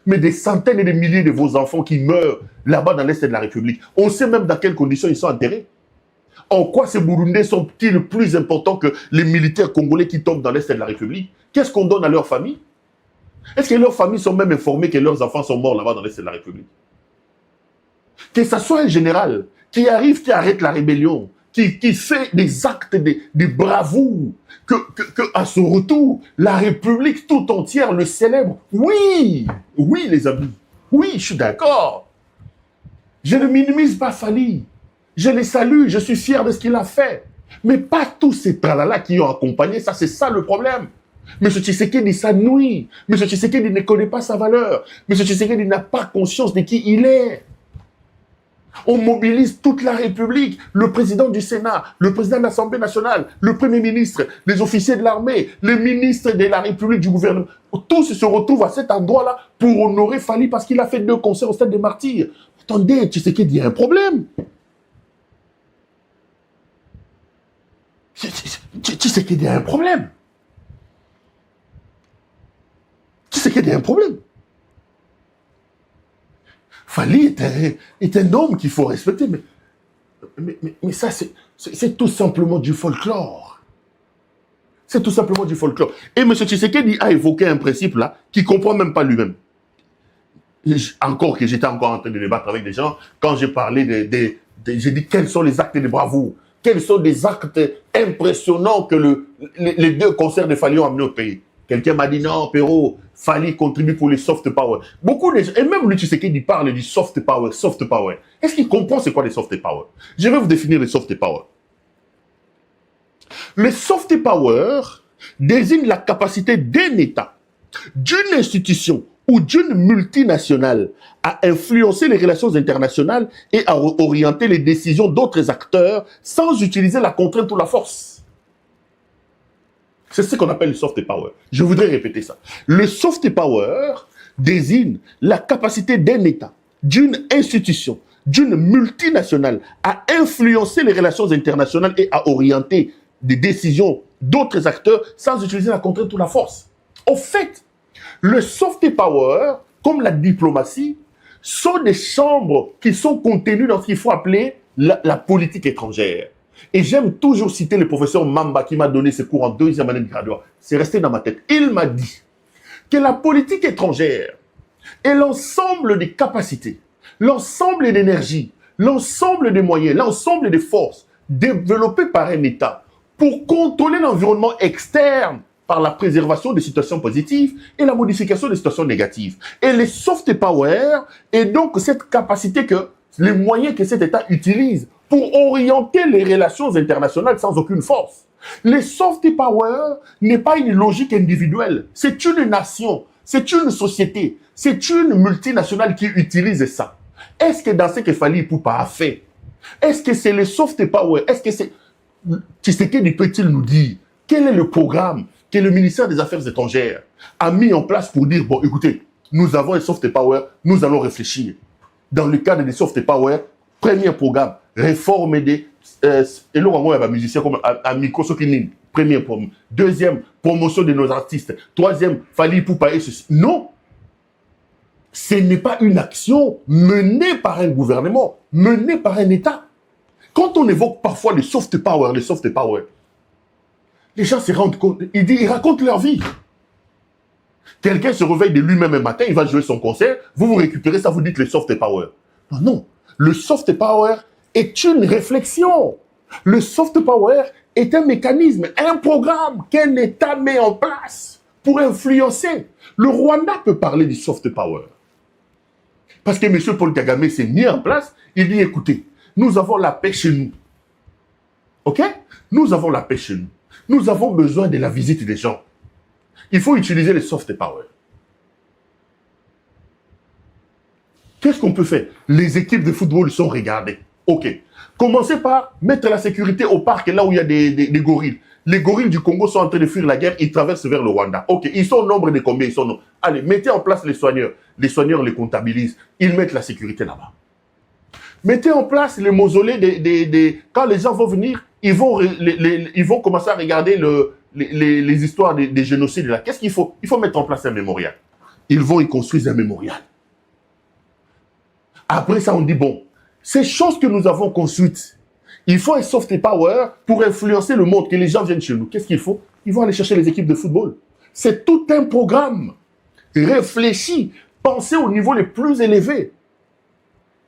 Mais des centaines et des milliers de vos enfants qui meurent là-bas dans l'Est de la République, on sait même dans quelles conditions ils sont enterrés. En quoi ces Burundais sont-ils plus importants que les militaires congolais qui tombent dans l'Est de la République? Qu'est-ce qu'on donne à leurs familles? Est-ce que leurs familles sont même informées que leurs enfants sont morts là-bas dans l'Est de la République? Que ce soit un général qui arrive, qui arrête la rébellion, qui fait des actes de bravoure, que à son retour, la République tout entière le célèbre. Oui, les amis, oui, je suis d'accord. Je ne minimise pas Fally. Je les salue, je suis fier de ce qu'il a fait. Mais pas tous ces tralala qui ont accompagné ça, c'est ça le problème. M. Tshisekedi s'ennuie. M. Tshisekedi ne connaît pas sa valeur. M. Tshisekedi n'a pas conscience de qui il est. On mobilise toute la République, le président du Sénat, le président de l'Assemblée nationale, le Premier ministre, les officiers de l'armée, les ministres de la République, du gouvernement. Tous se retrouvent à cet endroit-là pour honorer Fally parce qu'il a fait 2 concerts au Stade des Martyrs. Attendez, Tshisekedi, il y a un problème. Tshisekedi a un problème. Tshisekedi a un problème. Fally est un homme qu'il faut respecter, mais ça, c'est tout simplement du folklore. C'est tout simplement du folklore. Et M. Tshisekedi a évoqué un principe là, qu'il ne comprend même pas lui-même. Encore que j'étais encore en train de débattre avec des gens, quand j'ai parlé j'ai dit quels sont les actes de bravoure, quels sont des actes impressionnants que les 2 concerts de Fally ont amenés au pays. Quelqu'un m'a dit non, Perrault, Fally contribue pour les soft power. Beaucoup de gens, et même lui, Tshisekedi parle du soft power. Est-ce qu'il comprend c'est quoi les soft power? Je vais vous définir les soft power. Les soft power désignent la capacité d'un État, d'une institution ou d'une multinationale à influencer les relations internationales et à orienter les décisions d'autres acteurs sans utiliser la contrainte ou la force. C'est ce qu'on appelle le soft power. Je voudrais répéter ça. Le soft power désigne la capacité d'un État, d'une institution, d'une multinationale à influencer les relations internationales et à orienter des décisions d'autres acteurs sans utiliser la contrainte ou la force. Au fait, le soft power, comme la diplomatie, sont des chambres qui sont contenues dans ce qu'il faut appeler la politique étrangère. Et j'aime toujours citer le professeur Mamba qui m'a donné ce cours en 2e année de graduat. C'est resté dans ma tête. Il m'a dit que la politique étrangère est l'ensemble des capacités, l'ensemble des énergies, l'ensemble des moyens, l'ensemble des forces développées par un État pour contrôler l'environnement externe par la préservation des situations positives et la modification des situations négatives. Et les soft power est donc cette capacité que les moyens que cet État utilise pour orienter les relations internationales sans aucune force. Les soft power n'est pas une logique individuelle. C'est une nation, c'est une société, c'est une multinationale qui utilise ça. Est-ce que dans ce que Fally Ipupa a fait, est-ce que c'est le soft power? Est-ce que c'est... Tshisekedi peut-il nous dire quel est le programme que le ministère des Affaires étrangères a mis en place pour dire, bon, écoutez, nous avons un soft power, nous allons réfléchir. Dans le cadre des soft power, premier programme, réforme des... et là, on va musicien comme Amiko Sokinine. Premier programme. Deuxième, promotion de nos artistes. Troisième, Fally Ipupa et ceci. Non. Ce n'est pas une action menée par un gouvernement, menée par un État. Quand on évoque parfois les soft power, les gens se rendent compte, ils racontent leur vie. Quelqu'un se réveille de lui-même un matin, il va jouer son concert, vous récupérez ça, vous dites le soft power. Non, non. Le soft power est une réflexion. Le soft power est un mécanisme, un programme qu'un État met en place pour influencer. Le Rwanda peut parler du soft power. Parce que M. Paul Kagame s'est mis en place, il dit, écoutez, nous avons la paix chez nous. OK? Nous avons la paix chez nous. Nous avons besoin de la visite des gens. Il faut utiliser les soft power. Qu'est-ce qu'on peut faire? Les équipes de football sont regardées. OK. Commencez par mettre la sécurité au parc, là où il y a des gorilles. Les gorilles du Congo sont en train de fuir la guerre, ils traversent vers le Rwanda. OK. Ils sont au nombre de combien? Ils sont... Allez, mettez en place les soigneurs. Les soigneurs les comptabilisent. Ils mettent la sécurité là-bas. Mettez en place les mausolées quand les gens vont venir, ils vont commencer à regarder les histoires des génocides là. Qu'est-ce qu'il faut? Il faut mettre en place un mémorial. Ils vont y construire un mémorial. Après ça, on dit, bon, ces choses que nous avons construites, il faut un soft power pour influencer le monde, que les gens viennent chez nous. Qu'est-ce qu'il faut? Ils vont aller chercher les équipes de football. C'est tout un programme réfléchi, pensé au niveau le plus élevé.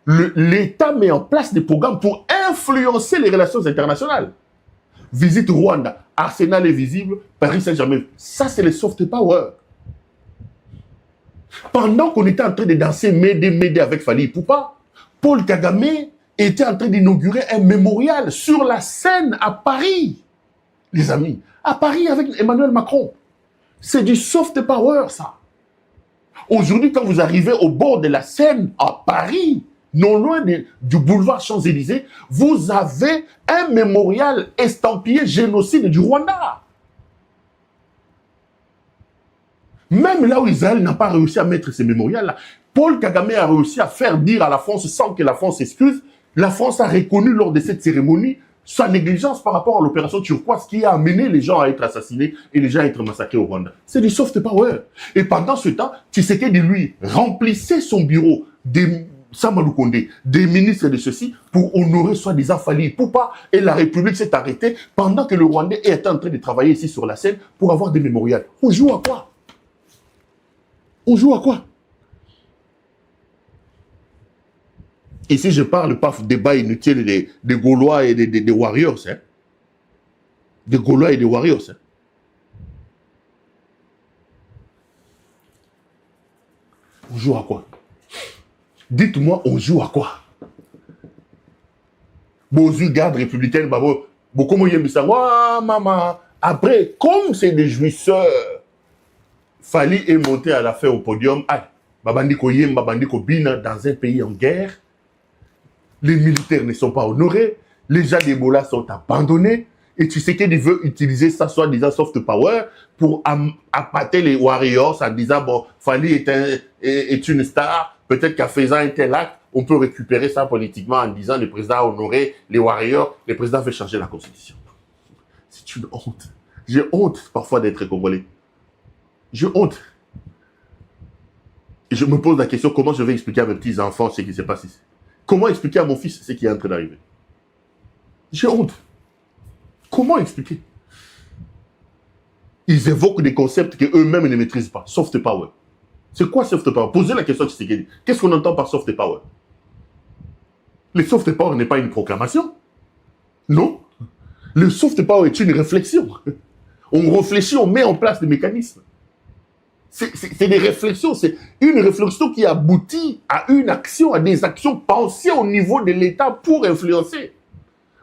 L'État met en place des programmes pour influencer les relations internationales. Visite Rwanda, Arsenal est visible, Paris Saint-Germain. Ça, c'est le soft power. Pendant qu'on était en train de danser Médé avec Fally Ipupa, Paul Kagame était en train d'inaugurer un mémorial sur la Seine à Paris. Les amis, à Paris avec Emmanuel Macron. C'est du soft power, ça. Aujourd'hui, quand vous arrivez au bord de la Seine à Paris, non loin du boulevard Champs-Élysées, vous avez un mémorial estampillé génocide du Rwanda. Même là où Israël n'a pas réussi à mettre ces mémorials-là, Paul Kagame a réussi à faire dire à la France, sans que la France s'excuse, la France a reconnu lors de cette cérémonie sa négligence par rapport à l'opération turquoise qui a amené les gens à être assassinés et les gens à être massacrés au Rwanda. C'est du soft power. Et pendant ce temps, Tshisekedi, lui, remplissait son bureau des Samalou Kondé, des ministres de ceci, pour honorer soi-disant Fally Ipupa, et la République s'est arrêtée pendant que le Rwandais était en train de travailler ici sur la scène pour avoir des mémorials. On joue à quoi? On joue à quoi? Ici, je parle pas de débat inutile des Gaulois et des Warriors. Hein? Des Gaulois et des Warriors. Hein? On joue à quoi? Dites-moi, on joue à quoi? Bozu, garde républicaine, babo, beaucoup maman. Après, comme c'est des jouisseurs, Fally est monté à la fin au podium. Ah, babandi koyem, babandi kobina dans un pays en guerre. Les militaires ne sont pas honorés. Les gens d'Ebola sont abandonnés. Et tu sais qu'il veut utiliser ça, soi-disant soft power, pour appâter les Warriors en disant, bon, Fally est une star. Peut-être qu'en faisant un tel acte, on peut récupérer ça politiquement en disant le président a honoré les Warriors, le président veut changer la constitution. C'est une honte. J'ai honte parfois d'être congolais. J'ai honte. Et je me pose la question, comment je vais expliquer à mes petits-enfants ce qui s'est passé? Comment expliquer à mon fils ce qui est en train d'arriver? J'ai honte. Comment expliquer? Ils évoquent des concepts qu'eux-mêmes ne maîtrisent pas. Soft power. C'est quoi soft power? Posez la question à Tshisekedi. Qu'est-ce qu'on entend par soft power? Le soft power n'est pas une proclamation. Non. Le soft power est une réflexion. On réfléchit, on met en place des mécanismes. C'est des réflexions, c'est une réflexion qui aboutit à une action, à des actions pensées au niveau de l'État pour influencer.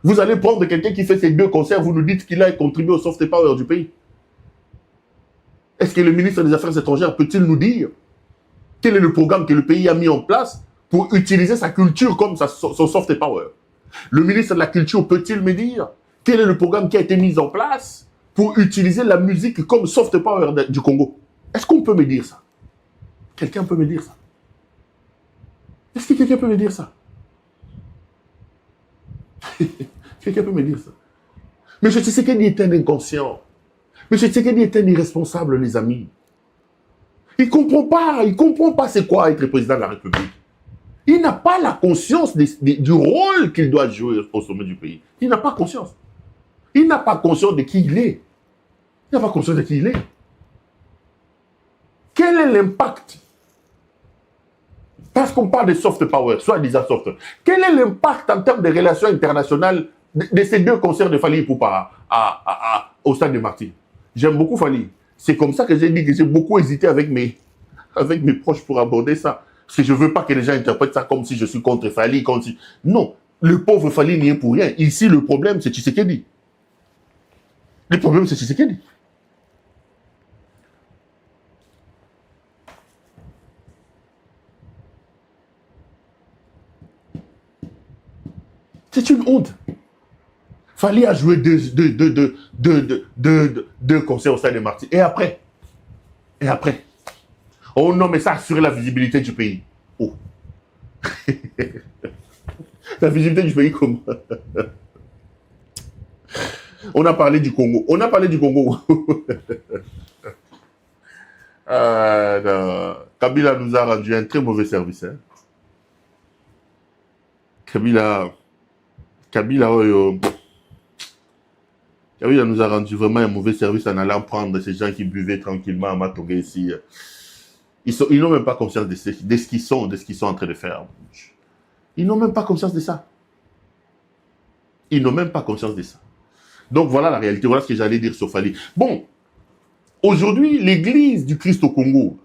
Vous allez prendre quelqu'un qui fait ces 2 concerts, vous nous dites qu'il a contribué au soft power du pays. Est-ce que le ministre des Affaires étrangères peut-il nous dire quel est le programme que le pays a mis en place pour utiliser sa culture comme son soft power? Le ministre de la Culture peut-il me dire quel est le programme qui a été mis en place pour utiliser la musique comme soft power du Congo? Est-ce qu'on peut me dire ça? Quelqu'un peut me dire ça? Est-ce que quelqu'un peut me dire ça? Quelqu'un peut me dire ça? M. Tshisekedi est un inconscient. M. Tshisekedi est un irresponsable, les amis. Il ne comprend pas c'est quoi être président de la République. Il n'a pas la conscience du rôle qu'il doit jouer au sommet du pays. Il n'a pas conscience. Il n'a pas conscience de qui il est. Il n'a pas conscience de qui il est. Quel est l'impact? Parce qu'on parle de soft power, soi-disant soft. Quel est l'impact en termes de relations internationales de ces 2 concerts de Fally Ipupa au stade de Martyrs? J'aime beaucoup Fally. C'est comme ça que j'ai dit que j'ai beaucoup hésité avec mes proches pour aborder ça. Parce que je ne veux pas que les gens interprètent ça comme si je suis contre Fally. Non, le pauvre Fally n'y est pour rien. Ici, le problème, c'est Tshisekedi. Le problème, c'est Tshisekedi. C'est une honte. Fally a joué 2 concerts au stade de Martyrs. Et après? Oh non, mais ça a assuré la visibilité du pays. Oh. La visibilité du pays, comment? On a parlé du Congo. Kabila nous a rendu un très mauvais service. Hein? Kabila nous a rendu vraiment un mauvais service en allant prendre ces gens qui buvaient tranquillement à Matogé ici. Ils n'ont même pas conscience de ce qu'ils sont en train de faire. Ils n'ont même pas conscience de ça. Donc voilà la réalité, voilà ce que j'allais dire sur Fally. Bon, aujourd'hui, l'église du Christ au Congo,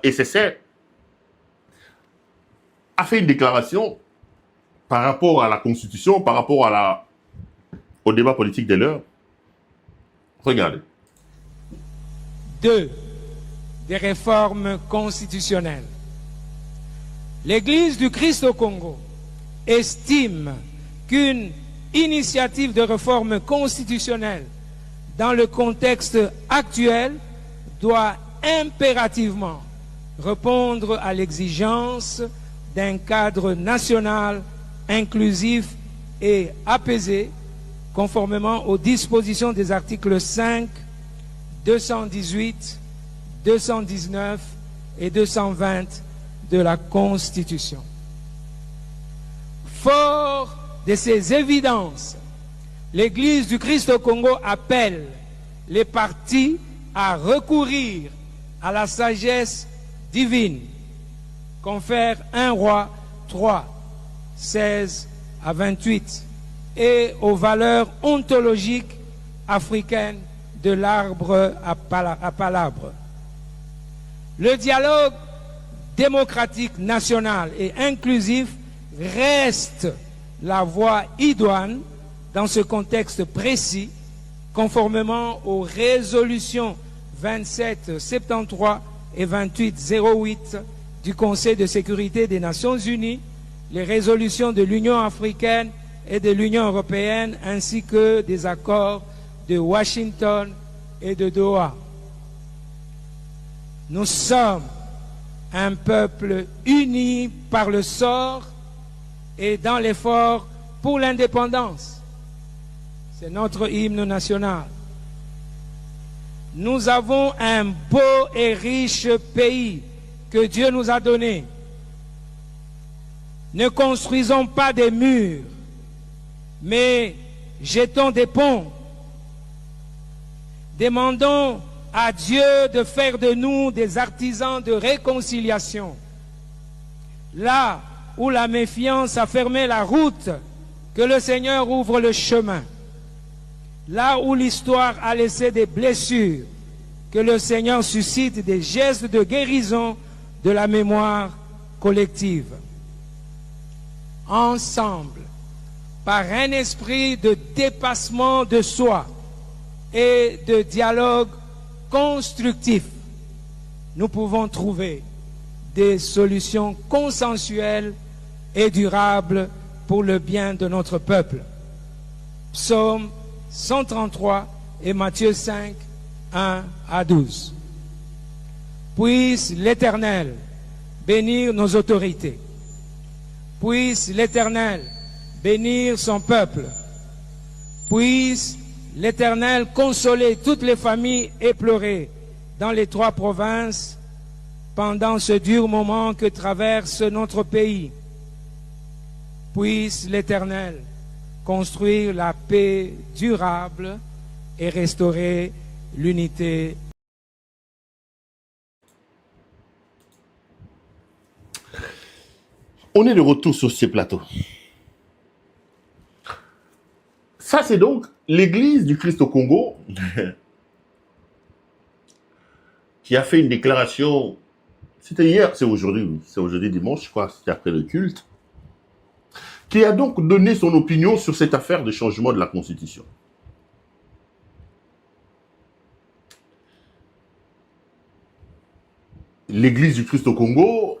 SSR, a fait une déclaration par rapport à la Constitution, par rapport au débat politique de l'heure. Regardez. 2. Des réformes constitutionnelles. L'Église du Christ au Congo estime qu'une initiative de réforme constitutionnelle dans le contexte actuel doit impérativement répondre à l'exigence d'un cadre national inclusif et apaisé, conformément aux dispositions des articles 5, 218, 219 et 220 de la Constitution. Fort de ces évidences, l'Église du Christ au Congo appelle les partis à recourir à la sagesse divine, confère 1 Roi 3, 16 à 28, et aux valeurs ontologiques africaines de l'arbre à palabre. Le dialogue démocratique national et inclusif reste la voie idoine dans ce contexte précis, conformément aux résolutions 2773 et 2808 du Conseil de sécurité des Nations Unies, les résolutions de l'Union africaine et de l'Union européenne, ainsi que des accords de Washington et de Doha. Nous sommes un peuple uni par le sort et dans l'effort pour l'indépendance. C'est notre hymne national. Nous avons un beau et riche pays que Dieu nous a donné. Ne construisons pas des murs, mais jetons des ponts. Demandons à Dieu de faire de nous des artisans de réconciliation. Là où la méfiance a fermé la route, que le Seigneur ouvre le chemin. Là où l'histoire a laissé des blessures, que le Seigneur suscite des gestes de guérison de la mémoire collective. Ensemble, par un esprit de dépassement de soi et de dialogue constructif, nous pouvons trouver des solutions consensuelles et durables pour le bien de notre peuple. Psaume 133 et Matthieu 5, 1 à 12. Puisse l'Éternel bénir nos autorités. Puisse l'Éternel bénir son peuple. Puisse l'Éternel consoler toutes les familles éplorées dans les 3 provinces pendant ce dur moment que traverse notre pays. Puisse l'Éternel construire la paix durable et restaurer l'unité. On est de retour sur ces plateaux. Ça, c'est donc l'église du Christ au Congo qui a fait une déclaration. C'était hier, c'est aujourd'hui, oui. C'est aujourd'hui dimanche, je crois, c'était après le culte. Qui a donc donné son opinion sur cette affaire de changement de la Constitution. L'église du Christ au Congo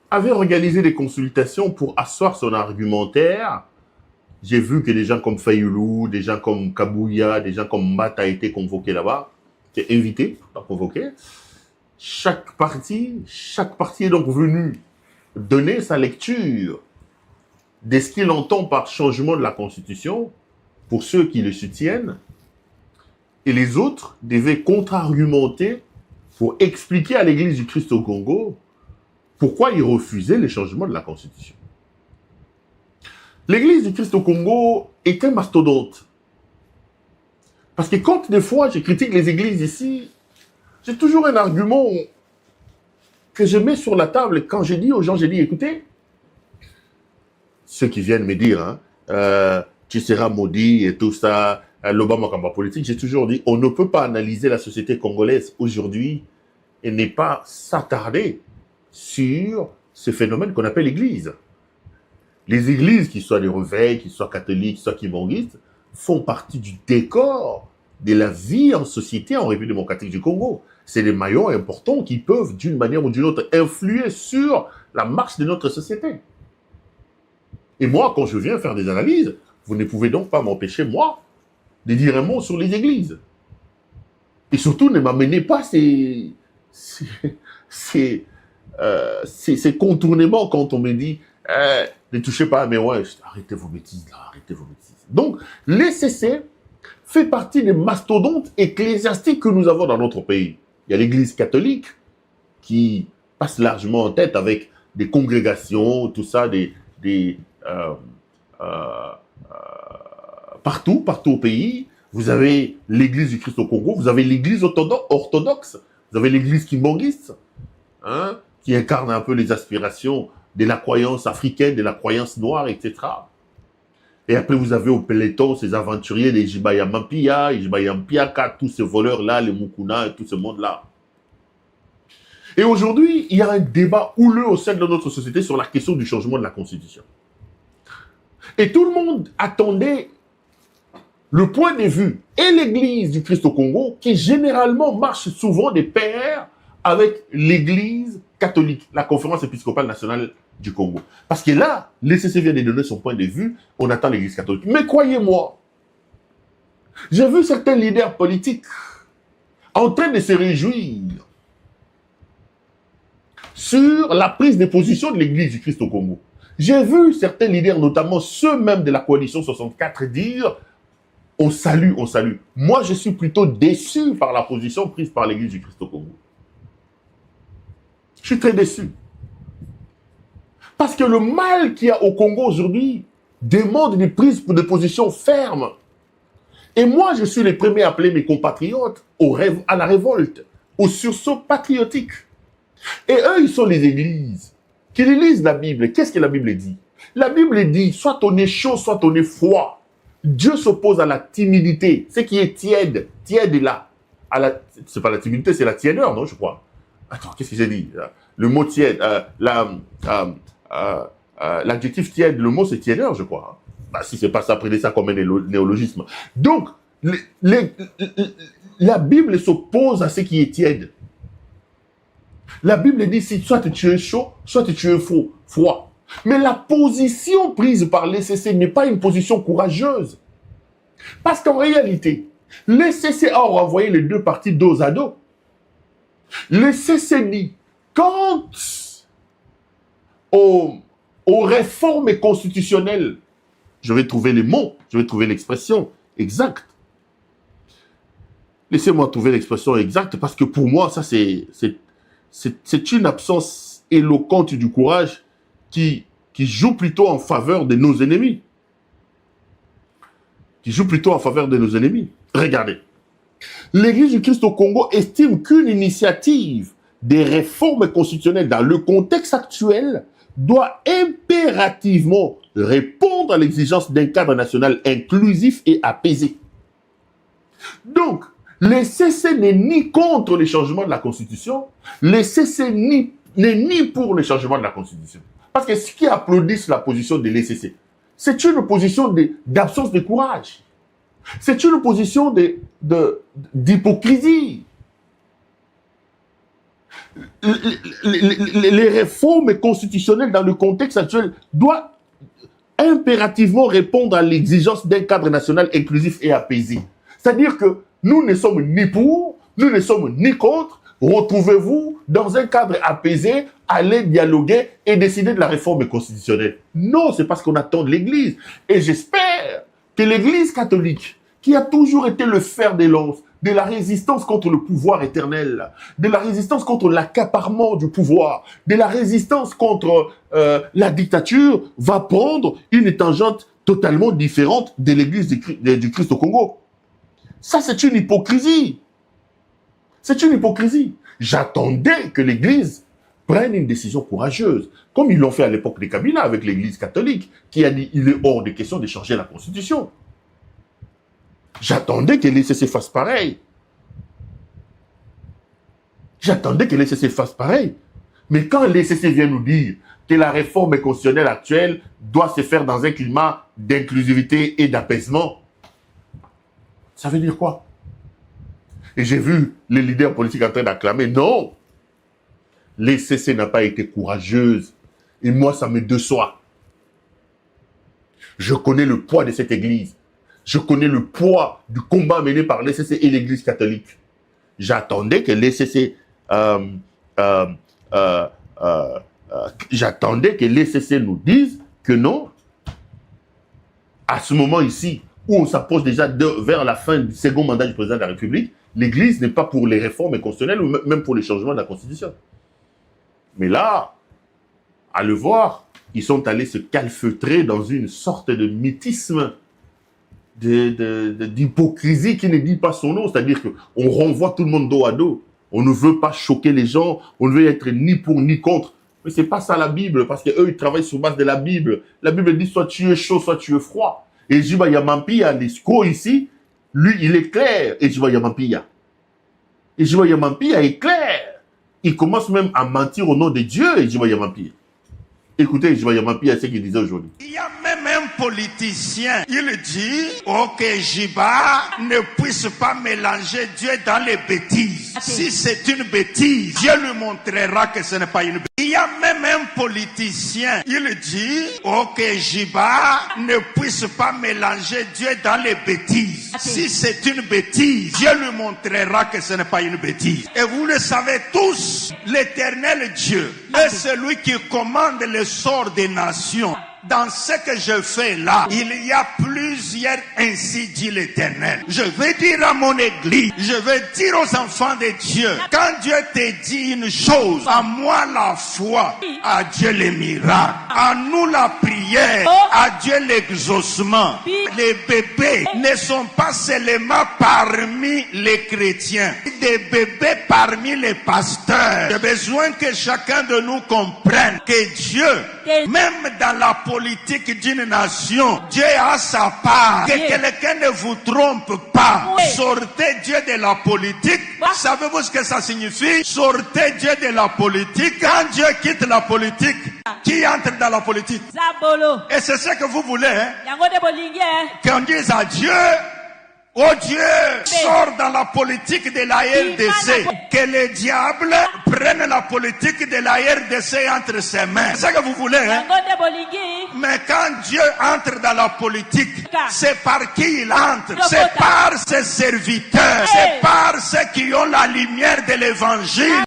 avait organisé des consultations pour asseoir son argumentaire. J'ai vu que des gens comme Fayoulou, des gens comme Kabouya, des gens comme Mbata été convoqués là-bas, étaient invités, pas convoqués. Chaque parti est donc venu donner sa lecture de ce qu'il entend par changement de la Constitution pour ceux qui le soutiennent. Et les autres devaient contre-argumenter pour expliquer à l'église du Christ au Congo pourquoi ils refusaient le changement de la Constitution. L'église du Christ au Congo est un mastodonte. Parce que quand des fois je critique les églises ici, j'ai toujours un argument que je mets sur la table quand je dis aux gens, écoutez, ceux qui viennent me dire, tu seras maudit et tout ça, l'Obama combat politique, j'ai toujours dit, on ne peut pas analyser la société congolaise aujourd'hui et ne pas s'attarder sur ce phénomène qu'on appelle l'Église. Les églises, qu'ils soient des réveils, qu'ils soient catholiques, qu'ils soient kibanguistes, font partie du décor de la vie en société en République démocratique du Congo. C'est des maillons importants qui peuvent, d'une manière ou d'une autre, influer sur la marche de notre société. Et moi, quand je viens faire des analyses, vous ne pouvez donc pas m'empêcher, moi, de dire un mot sur les églises. Et surtout, ne m'amenez pas ces contournements quand on me dit ne touchez pas à mes ouais, arrêtez vos bêtises là, arrêtez vos bêtises. Donc, l'ECC fait partie des mastodontes ecclésiastiques que nous avons dans notre pays. Il y a l'église catholique qui passe largement en tête avec des congrégations, tout ça, partout au pays. Vous avez l'église du Christ au Congo, vous avez l'église orthodoxe, vous avez l'église kimbanguiste, qui incarne un peu les aspirations de la croyance africaine, de la croyance noire, etc. Et après, vous avez au peloton ces aventuriers, les Jibaya Mampia, les Jibaya Mpiaka, tous ces voleurs-là, les Mukuna et tout ce monde-là. Et aujourd'hui, il y a un débat houleux au sein de notre société sur la question du changement de la Constitution. Et tout le monde attendait le point de vue et l'église du Christ au Congo, qui généralement marche souvent de pair avec l'église catholique, la conférence épiscopale nationale du Congo. Parce que là, l'ECC vient de donner son point de vue, on attend l'église catholique. Mais croyez-moi, j'ai vu certains leaders politiques en train de se réjouir sur la prise de position de l'église du Christ au Congo. J'ai vu certains leaders, notamment ceux même de la coalition 64, dire « on salue, on salue ». Moi, je suis plutôt déçu par la position prise par l'église du Christ au Congo. Je suis très déçu. Parce que le mal qu'il y a au Congo aujourd'hui demande une prise de position ferme. Et moi, je suis le premier à appeler mes compatriotes à la révolte, au sursaut patriotique. Et eux, ils sont les églises qui lisent la Bible. Qu'est-ce que la Bible dit? La Bible dit, soit on est chaud, soit on est froid. Dieu s'oppose à la timidité, ce qui est tiède, tiède est là. c'est pas la timidité, c'est la tiédeur, non, je crois. Attends, qu'est-ce que j'ai dit? Le mot tiède, l'adjectif tiède, le mot c'est tiédeur, je crois. Bah, si c'est pas ça, prenez ça comme un néologisme. Donc, la Bible s'oppose à ce qui est tiède. La Bible dit, soit tu es chaud, soit tu es froid. Mais la position prise par l'ECC n'est pas une position courageuse. Parce qu'en réalité, l'ECC a renvoyé les deux parties dos à dos. L'ECC dit, quant aux réformes constitutionnelles, je vais trouver les mots, je vais trouver l'expression exacte. Laissez-moi trouver l'expression exacte parce que pour moi, ça c'est une absence éloquente du courage qui joue plutôt en faveur de nos ennemis. Qui joue plutôt en faveur de nos ennemis. Regardez. L'Église du Christ au Congo estime qu'une initiative des réformes constitutionnelles dans le contexte actuel doit impérativement répondre à l'exigence d'un cadre national inclusif et apaisé. Donc, le CC n'est ni contre les changements de la Constitution, le CC n'est ni pour les changements de la Constitution. Parce que ce qui applaudissent la position de l'ECC, c'est une position d'absence de courage. C'est une position d'hypocrisie. Les réformes constitutionnelles dans le contexte actuel doivent impérativement répondre à l'exigence d'un cadre national inclusif et apaisé. C'est-à-dire que nous ne sommes ni pour, nous ne sommes ni contre. Retrouvez-vous dans un cadre apaisé, allez dialoguer et décider de la réforme constitutionnelle. Non, c'est parce qu'on attend de l'Église. Et j'espère que l'Église catholique, qui a toujours été le fer de lance de la résistance contre le pouvoir éternel, de la résistance contre l'accaparement du pouvoir, de la résistance contre la dictature, va prendre une tangente totalement différente de l'Église du Christ au Congo. Ça, c'est une hypocrisie. C'est une hypocrisie. J'attendais que l'Église prenne une décision courageuse, comme ils l'ont fait à l'époque de Kabila avec l'Église catholique, qui a dit il est hors de question de changer la Constitution. J'attendais que l'ECC fasse pareil. J'attendais que l'ECC fasse pareil. Mais quand l'ECC vient nous dire que la réforme constitutionnelle actuelle doit se faire dans un climat d'inclusivité et d'apaisement, ça veut dire quoi? Et j'ai vu les leaders politiques en train d'acclamer. Non, l'ECC n'a pas été courageuse. Et moi, ça me déçoit. Je connais le poids de cette église. Je connais le poids du combat mené par l'ECC et l'église catholique. J'attendais que l'ECC nous dise que non. À ce moment ici, où on s'approche déjà vers la fin du second mandat du président de la République, l'Église n'est pas pour les réformes constitutionnelles ou même pour les changements de la Constitution. Mais là, à le voir, ils sont allés se calfeutrer dans une sorte de mythisme, d'hypocrisie qui ne dit pas son nom. C'est-à-dire qu'on renvoie tout le monde dos à dos. On ne veut pas choquer les gens, on ne veut être ni pour ni contre. Mais ce n'est pas ça la Bible, parce qu'eux, ils travaillent sur base de la Bible. La Bible dit soit tu es chaud, soit tu es froid. Et Jiba Yamampia, l'escroc ici, lui, il est clair, et Jiba Yamampia. Et Jiba Yamampia est clair. Il commence même à mentir au nom de Dieu, et Jiba Yamampia. Écoutez, Jiba Yamampia, ce qu'il disait aujourd'hui. Il y a même un politicien, il dit que Jiba ne puisse pas mélanger Dieu dans les bêtises. Si c'est une bêtise, Dieu lui montrera que ce n'est pas une bêtise. Il y a même un politicien, il dit que Jiba ne puisse pas mélanger Dieu dans les bêtises. Si c'est une bêtise, Dieu lui montrera que ce n'est pas une bêtise. Et vous le savez tous, l'Éternel Dieu est celui qui commande le sort des nations. Dans ce que je fais là, il y a plusieurs, ainsi dit l'Éternel. Je vais dire à mon église, je vais dire aux enfants de Dieu, quand Dieu te dit une chose, à moi la foi, à Dieu les miracles, à nous la prière, à Dieu l'exaucement. Les bébés ne sont pas seulement parmi les chrétiens, des bébés parmi les pasteurs. J'ai besoin que chacun de nous comprenne que Dieu Même dans la politique d'une nation, Dieu a sa part. Que quelqu'un ne vous trompe pas. Sortez Dieu de la politique. Savez-vous ce que ça signifie? Sortez Dieu de la politique. Quand Dieu quitte la politique, qui entre dans la politique? Et c'est ce que vous voulez, hein? Qu'on dise à Dieu, oh Dieu, sors dans la politique de la RDC. Que le diable prenne la politique de la RDC entre ses mains. C'est ce que vous voulez, hein? Mais quand Dieu entre dans la politique, c'est par qui il entre? C'est par ses serviteurs. C'est par ceux qui ont la lumière de l'évangile.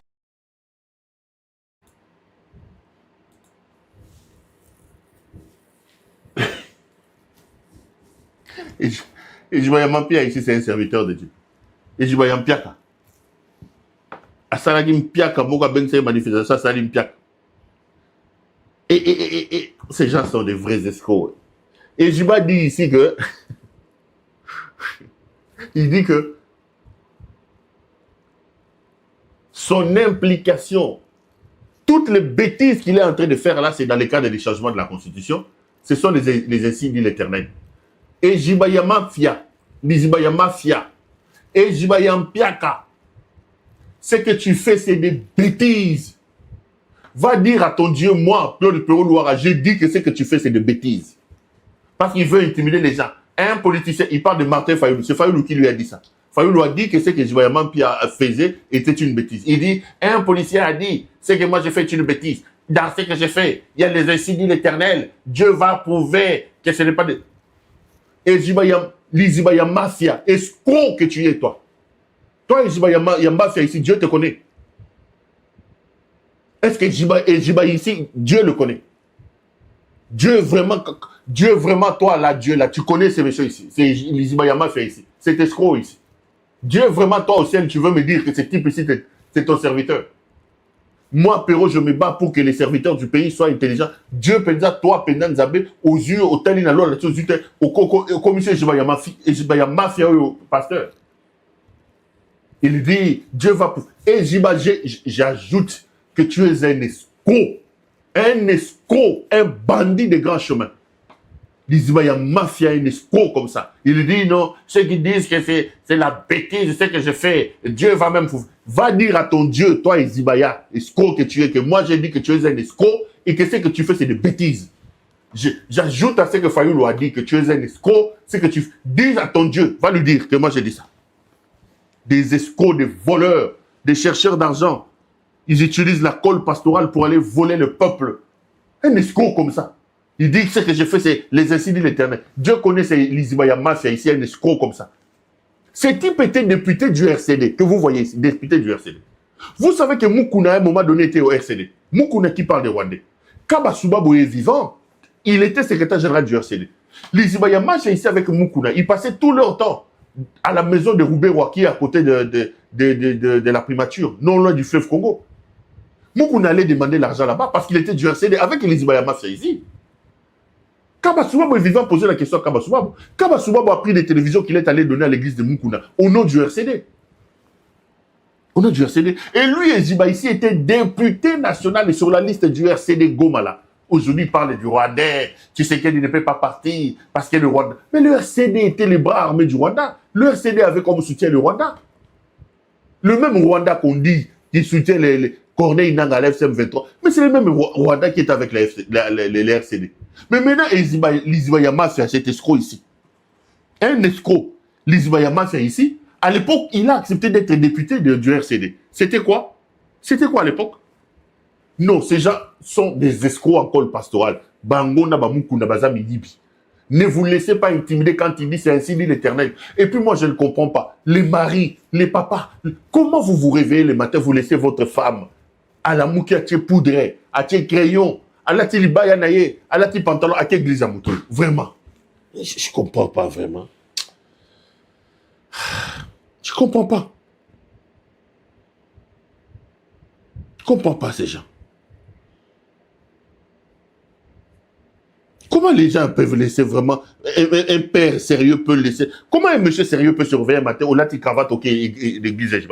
Et je voyais Mampia ici, c'est un serviteur de Dieu. Et je voyais Mpiaka. À Salagi Mpiaka, Moka Bense manifestation, ça Salim Mpiaka. Et ces gens sont des vrais escrocs. Et Jiba dit ici que. Il dit que. Son implication, toutes les bêtises qu'il est en train de faire là, c'est dans le cadre des changements de la Constitution. Ce sont les insignes de l'Éternel. Et Jibaya Mafia, Nizibaya Mafia, et Jibaya Mpiaka, ce que tu fais, c'est des bêtises. Va dire à ton Dieu, moi, Claude Perrault Louara, j'ai dit que ce que tu fais, c'est des bêtises. Parce qu'il veut intimider les gens. Un politicien, il parle de Martin Fayoulou. C'est Fayoulou qui lui a dit ça. Fayoulou a dit que ce que Jibaya Mafia faisait était une bêtise. Il dit, un policier a dit, ce que moi j'ai fait est une bêtise. Dans ce que j'ai fait, il y a les insignes de l'Éternel. Dieu va prouver que ce n'est pas de... Et Jibaya Mafia, escroc que tu es, toi. Toi, Jibaya Mafia ici, Dieu te connaît. Est-ce que Jibaya ici, Dieu le connaît? Dieu vraiment, toi là, Dieu là, tu connais ces messieurs ici. C'est Jibaya Mafia ici. C'est escroc ici. Dieu vraiment, toi au ciel, tu veux me dire que ce type ici, c'est ton serviteur. Moi, Perrault, je me bats pour que les serviteurs du pays soient intelligents. Dieu penza toi, Pendan Zabé, aux yeux, au Talinalo, au commissaire Jibaya Mafia, au pasteur. Il dit, Dieu va pour... Et j'ajoute que tu es un escroc, un bandit de grand chemin. Il y a mafia, un escroc comme ça. Il dit non, ceux qui disent que c'est la bêtise, ce que je fais, Dieu va même... Va dire à ton Dieu, toi Izibaya, escroc que tu es, que moi j'ai dit que tu es un escroc et que ce que tu fais c'est des bêtises. J'ajoute à ce que Fayoulou a dit que tu es un escroc, ce que tu dis à ton Dieu, va lui dire que moi j'ai dit ça. Des escrocs, des voleurs, des chercheurs d'argent. Ils utilisent la colle pastorale pour aller voler le peuple. Un escroc comme ça. Il dit que ce que j'ai fait, c'est les insignes de l'Éternel. Dieu connaît l'Izibaya Mafia ici, un escroc comme ça. Ce type était député du RCD, que vous voyez ici, député du RCD. Vous savez que Moukouna, à un moment donné, était au RCD. Moukouna qui parle des Rwandais. Kaba Soubabou est vivant, il était secrétaire général du RCD. L'Izibaya Mafia ici avec Moukouna, ils passaient tout leur temps à la maison de Roubaix-Roi, qui est à côté de la primature, non loin du fleuve Congo. Moukouna allait demander l'argent là-bas parce qu'il était du RCD avec l'Izibaya Mafia ici. Kaba Soubabou est vivant, poser la question à Kaba Soubabou. Kaba Soubabou a pris des télévisions qu'il est allé donner à l'église de Moukouna au nom du RCD. Au nom du RCD. Et lui, Eziba ici, était député national et sur la liste du RCD Goma là. Aujourd'hui, il parle du Rwandais. Tu sais qu'il ne peut pas partir parce que le Rwanda. Mais le RCD était les bras armés du Rwanda. Le RCD avait comme soutien le Rwanda. Le même Rwanda qu'on dit qui soutient les Corneille Nangaa à l'FCM 23. Mais c'est le même Rwanda qui est avec les RCD. Mais maintenant, l'Izibaya Mafia, cet escroc ici. Un escroc, l'Izibaya Mafia ici, à l'époque, il a accepté d'être député du RCD. C'était quoi? C'était quoi à l'époque? Non, ces gens sont des escrocs en col pastoral. Bango Nabamuku Nabazami Yibi. Ne vous laissez pas intimider quand il dit c'est ainsi dit l'Éternel. Et puis moi, je ne comprends pas. Les maris, les papas, comment vous vous réveillez le matin, vous laissez votre femme à la mouki à poudre, à crayon, à la tilibaya naye, à la pantalon, à église à mouton. Vraiment. Je ne comprends pas vraiment. Je ne comprends pas. Je ne comprends pas ces gens. Comment les gens peuvent laisser vraiment... Un père sérieux peut laisser... Comment un monsieur sérieux peut surveiller un matin au lati cravate, ok, l'église est...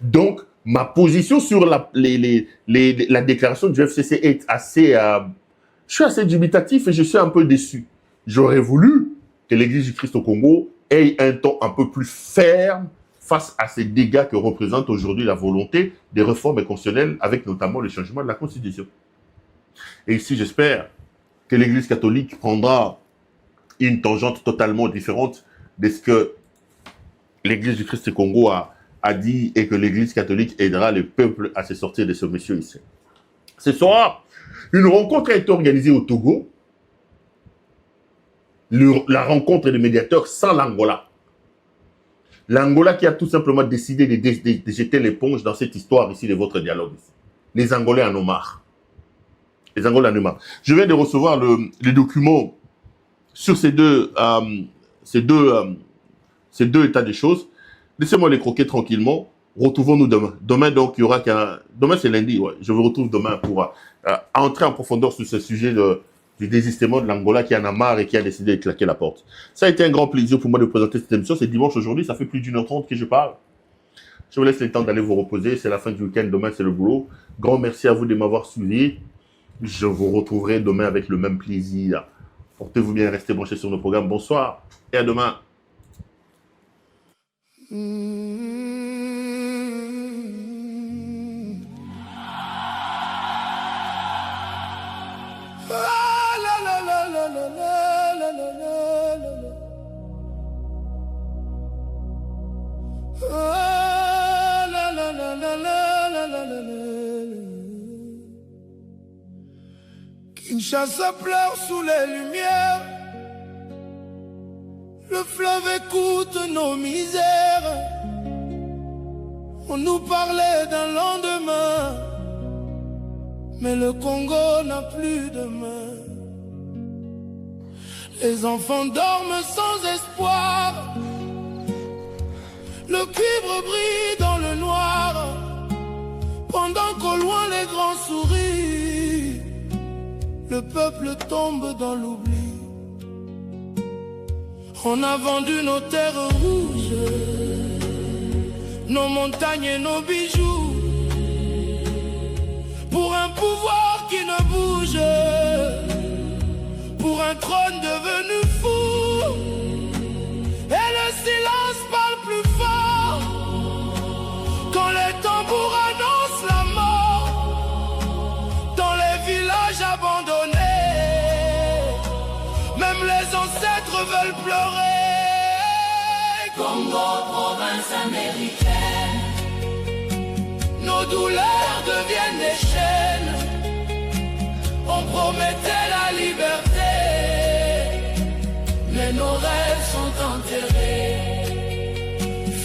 Donc, Ma position sur la déclaration du FCC est assez... je suis assez dubitatif et je suis un peu déçu. J'aurais voulu que l'Église du Christ au Congo ait un ton un peu plus ferme face à ces dégâts que représente aujourd'hui la volonté des réformes constitutionnelles, avec notamment le changement de la Constitution. Et ici, j'espère que l'Église catholique prendra une tangente totalement différente de ce que l'Église du Christ au Congo a dit et que l'Église catholique aidera le peuple à se sortir de ce monsieur ici. Ce soir, une rencontre a été organisée au Togo. La rencontre des médiateurs sans l'Angola. L'Angola qui a tout simplement décidé de jeter l'éponge dans cette histoire ici de votre dialogue. Les Angolais en ont marre. Les Angolais en ont marre. Je viens de recevoir les documents sur ces deux états des choses. Laissez-moi les croquer tranquillement. Retrouvons-nous demain. Demain, donc, il y aura demain, c'est lundi. Ouais. Je vous retrouve demain pour entrer en profondeur sur ce sujet du désistement de l'Angola qui en a marre et qui a décidé de claquer la porte. Ça a été un grand plaisir pour moi de présenter cette émission. C'est dimanche aujourd'hui. Ça fait plus d'1h30 que je parle. Je vous laisse le temps d'aller vous reposer. C'est la fin du week-end. Demain, c'est le boulot. Grand merci à vous de m'avoir suivi. Je vous retrouverai demain avec le même plaisir. Portez-vous bien. Restez branchés sur nos programmes. Bonsoir et à demain. Kinshasa pleure sous les lumières. Le fleuve écoute nos misères. On nous parlait d'un lendemain, mais le Congo n'a plus de main. Les enfants dorment sans espoir. Le cuivre brille dans le noir, pendant qu'au loin les grands sourient. Le peuple tombe dans l'oubli. On a vendu nos terres rouges, nos montagnes et nos bijoux, pour un pouvoir qui ne bouge, pour un trône devenu fou. Et le silence parle plus fort quand les tambours annoncent la mort. Dans les villages abandonnés, même les ancêtres veulent pleurer. Congo, province américaine, nos douleurs deviennent des chaînes. On promettait la liberté, mais nos rêves sont enterrés.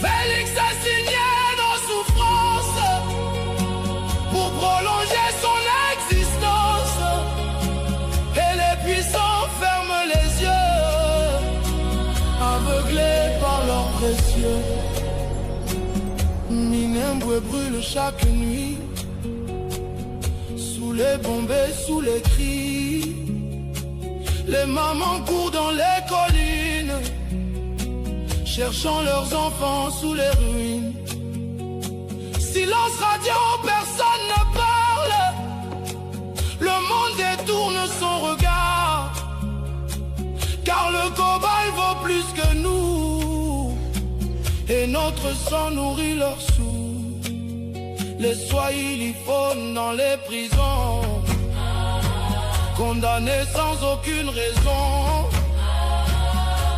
Félix a signé nos souffrances pour prolonger son existence. Et les puissants ferment les yeux, aveuglés par leurs précieux. Minembwe brûle chaque nuit, sous les bombes et sous les cris. Les mamans courent dans les collines, cherchant leurs enfants sous les ruines. Silence radio, personne ne parle. Le monde détourne son regard, car le cobalt vaut plus que nous, et notre sang nourrit leurs sous. Les Swahili faunent dans les prisons, condamnés sans aucune raison.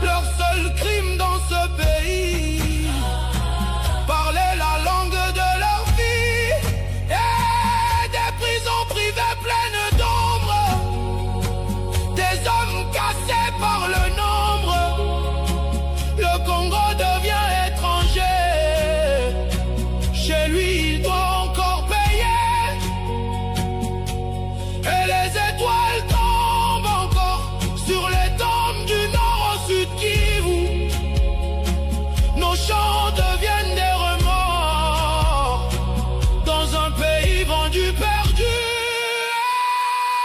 Leur seul crime dans ce pays, parler la langue de leur vie. Et des prisons privées pleines d'ombre, des hommes cassés par le nombre. Le Congo devient étranger, chez lui il doit encore payer. Et les étoiles tombent encore sur les tombes du nord au sud Kivu. Nos chants deviennent des remords dans un pays vendu perdu.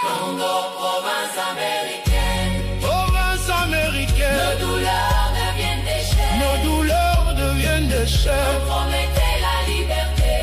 Congo, province américaine, Province américaine, nos douleurs deviennent des chaînes. nos douleurs deviennent des chaînes. On promettait la liberté,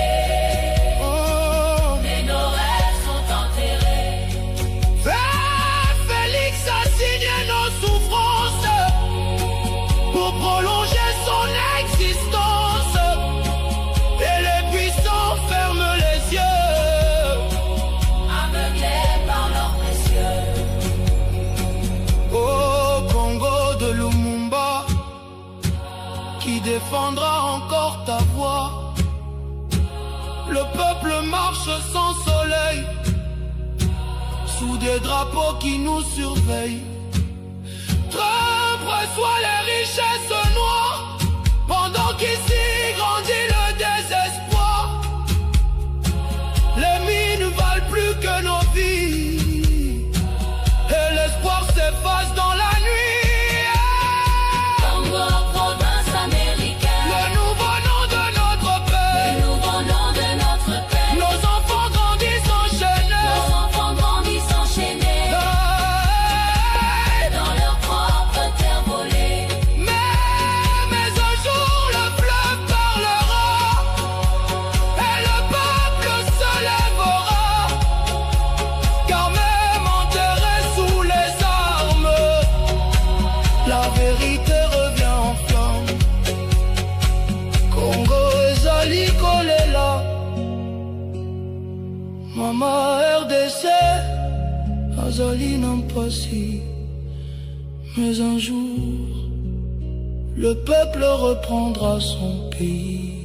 Qui défendra encore ta voix? Le peuple marche sans soleil, sous des drapeaux qui nous surveillent. Trump reçoit les richesses noires, pendant qu'ici grandit le désespoir. Les mines valent plus que nos vies, et l'espoir s'efface dans la nuit. Mama RDC, Azali Nampasi. Mais un jour, le peuple reprendra son pays.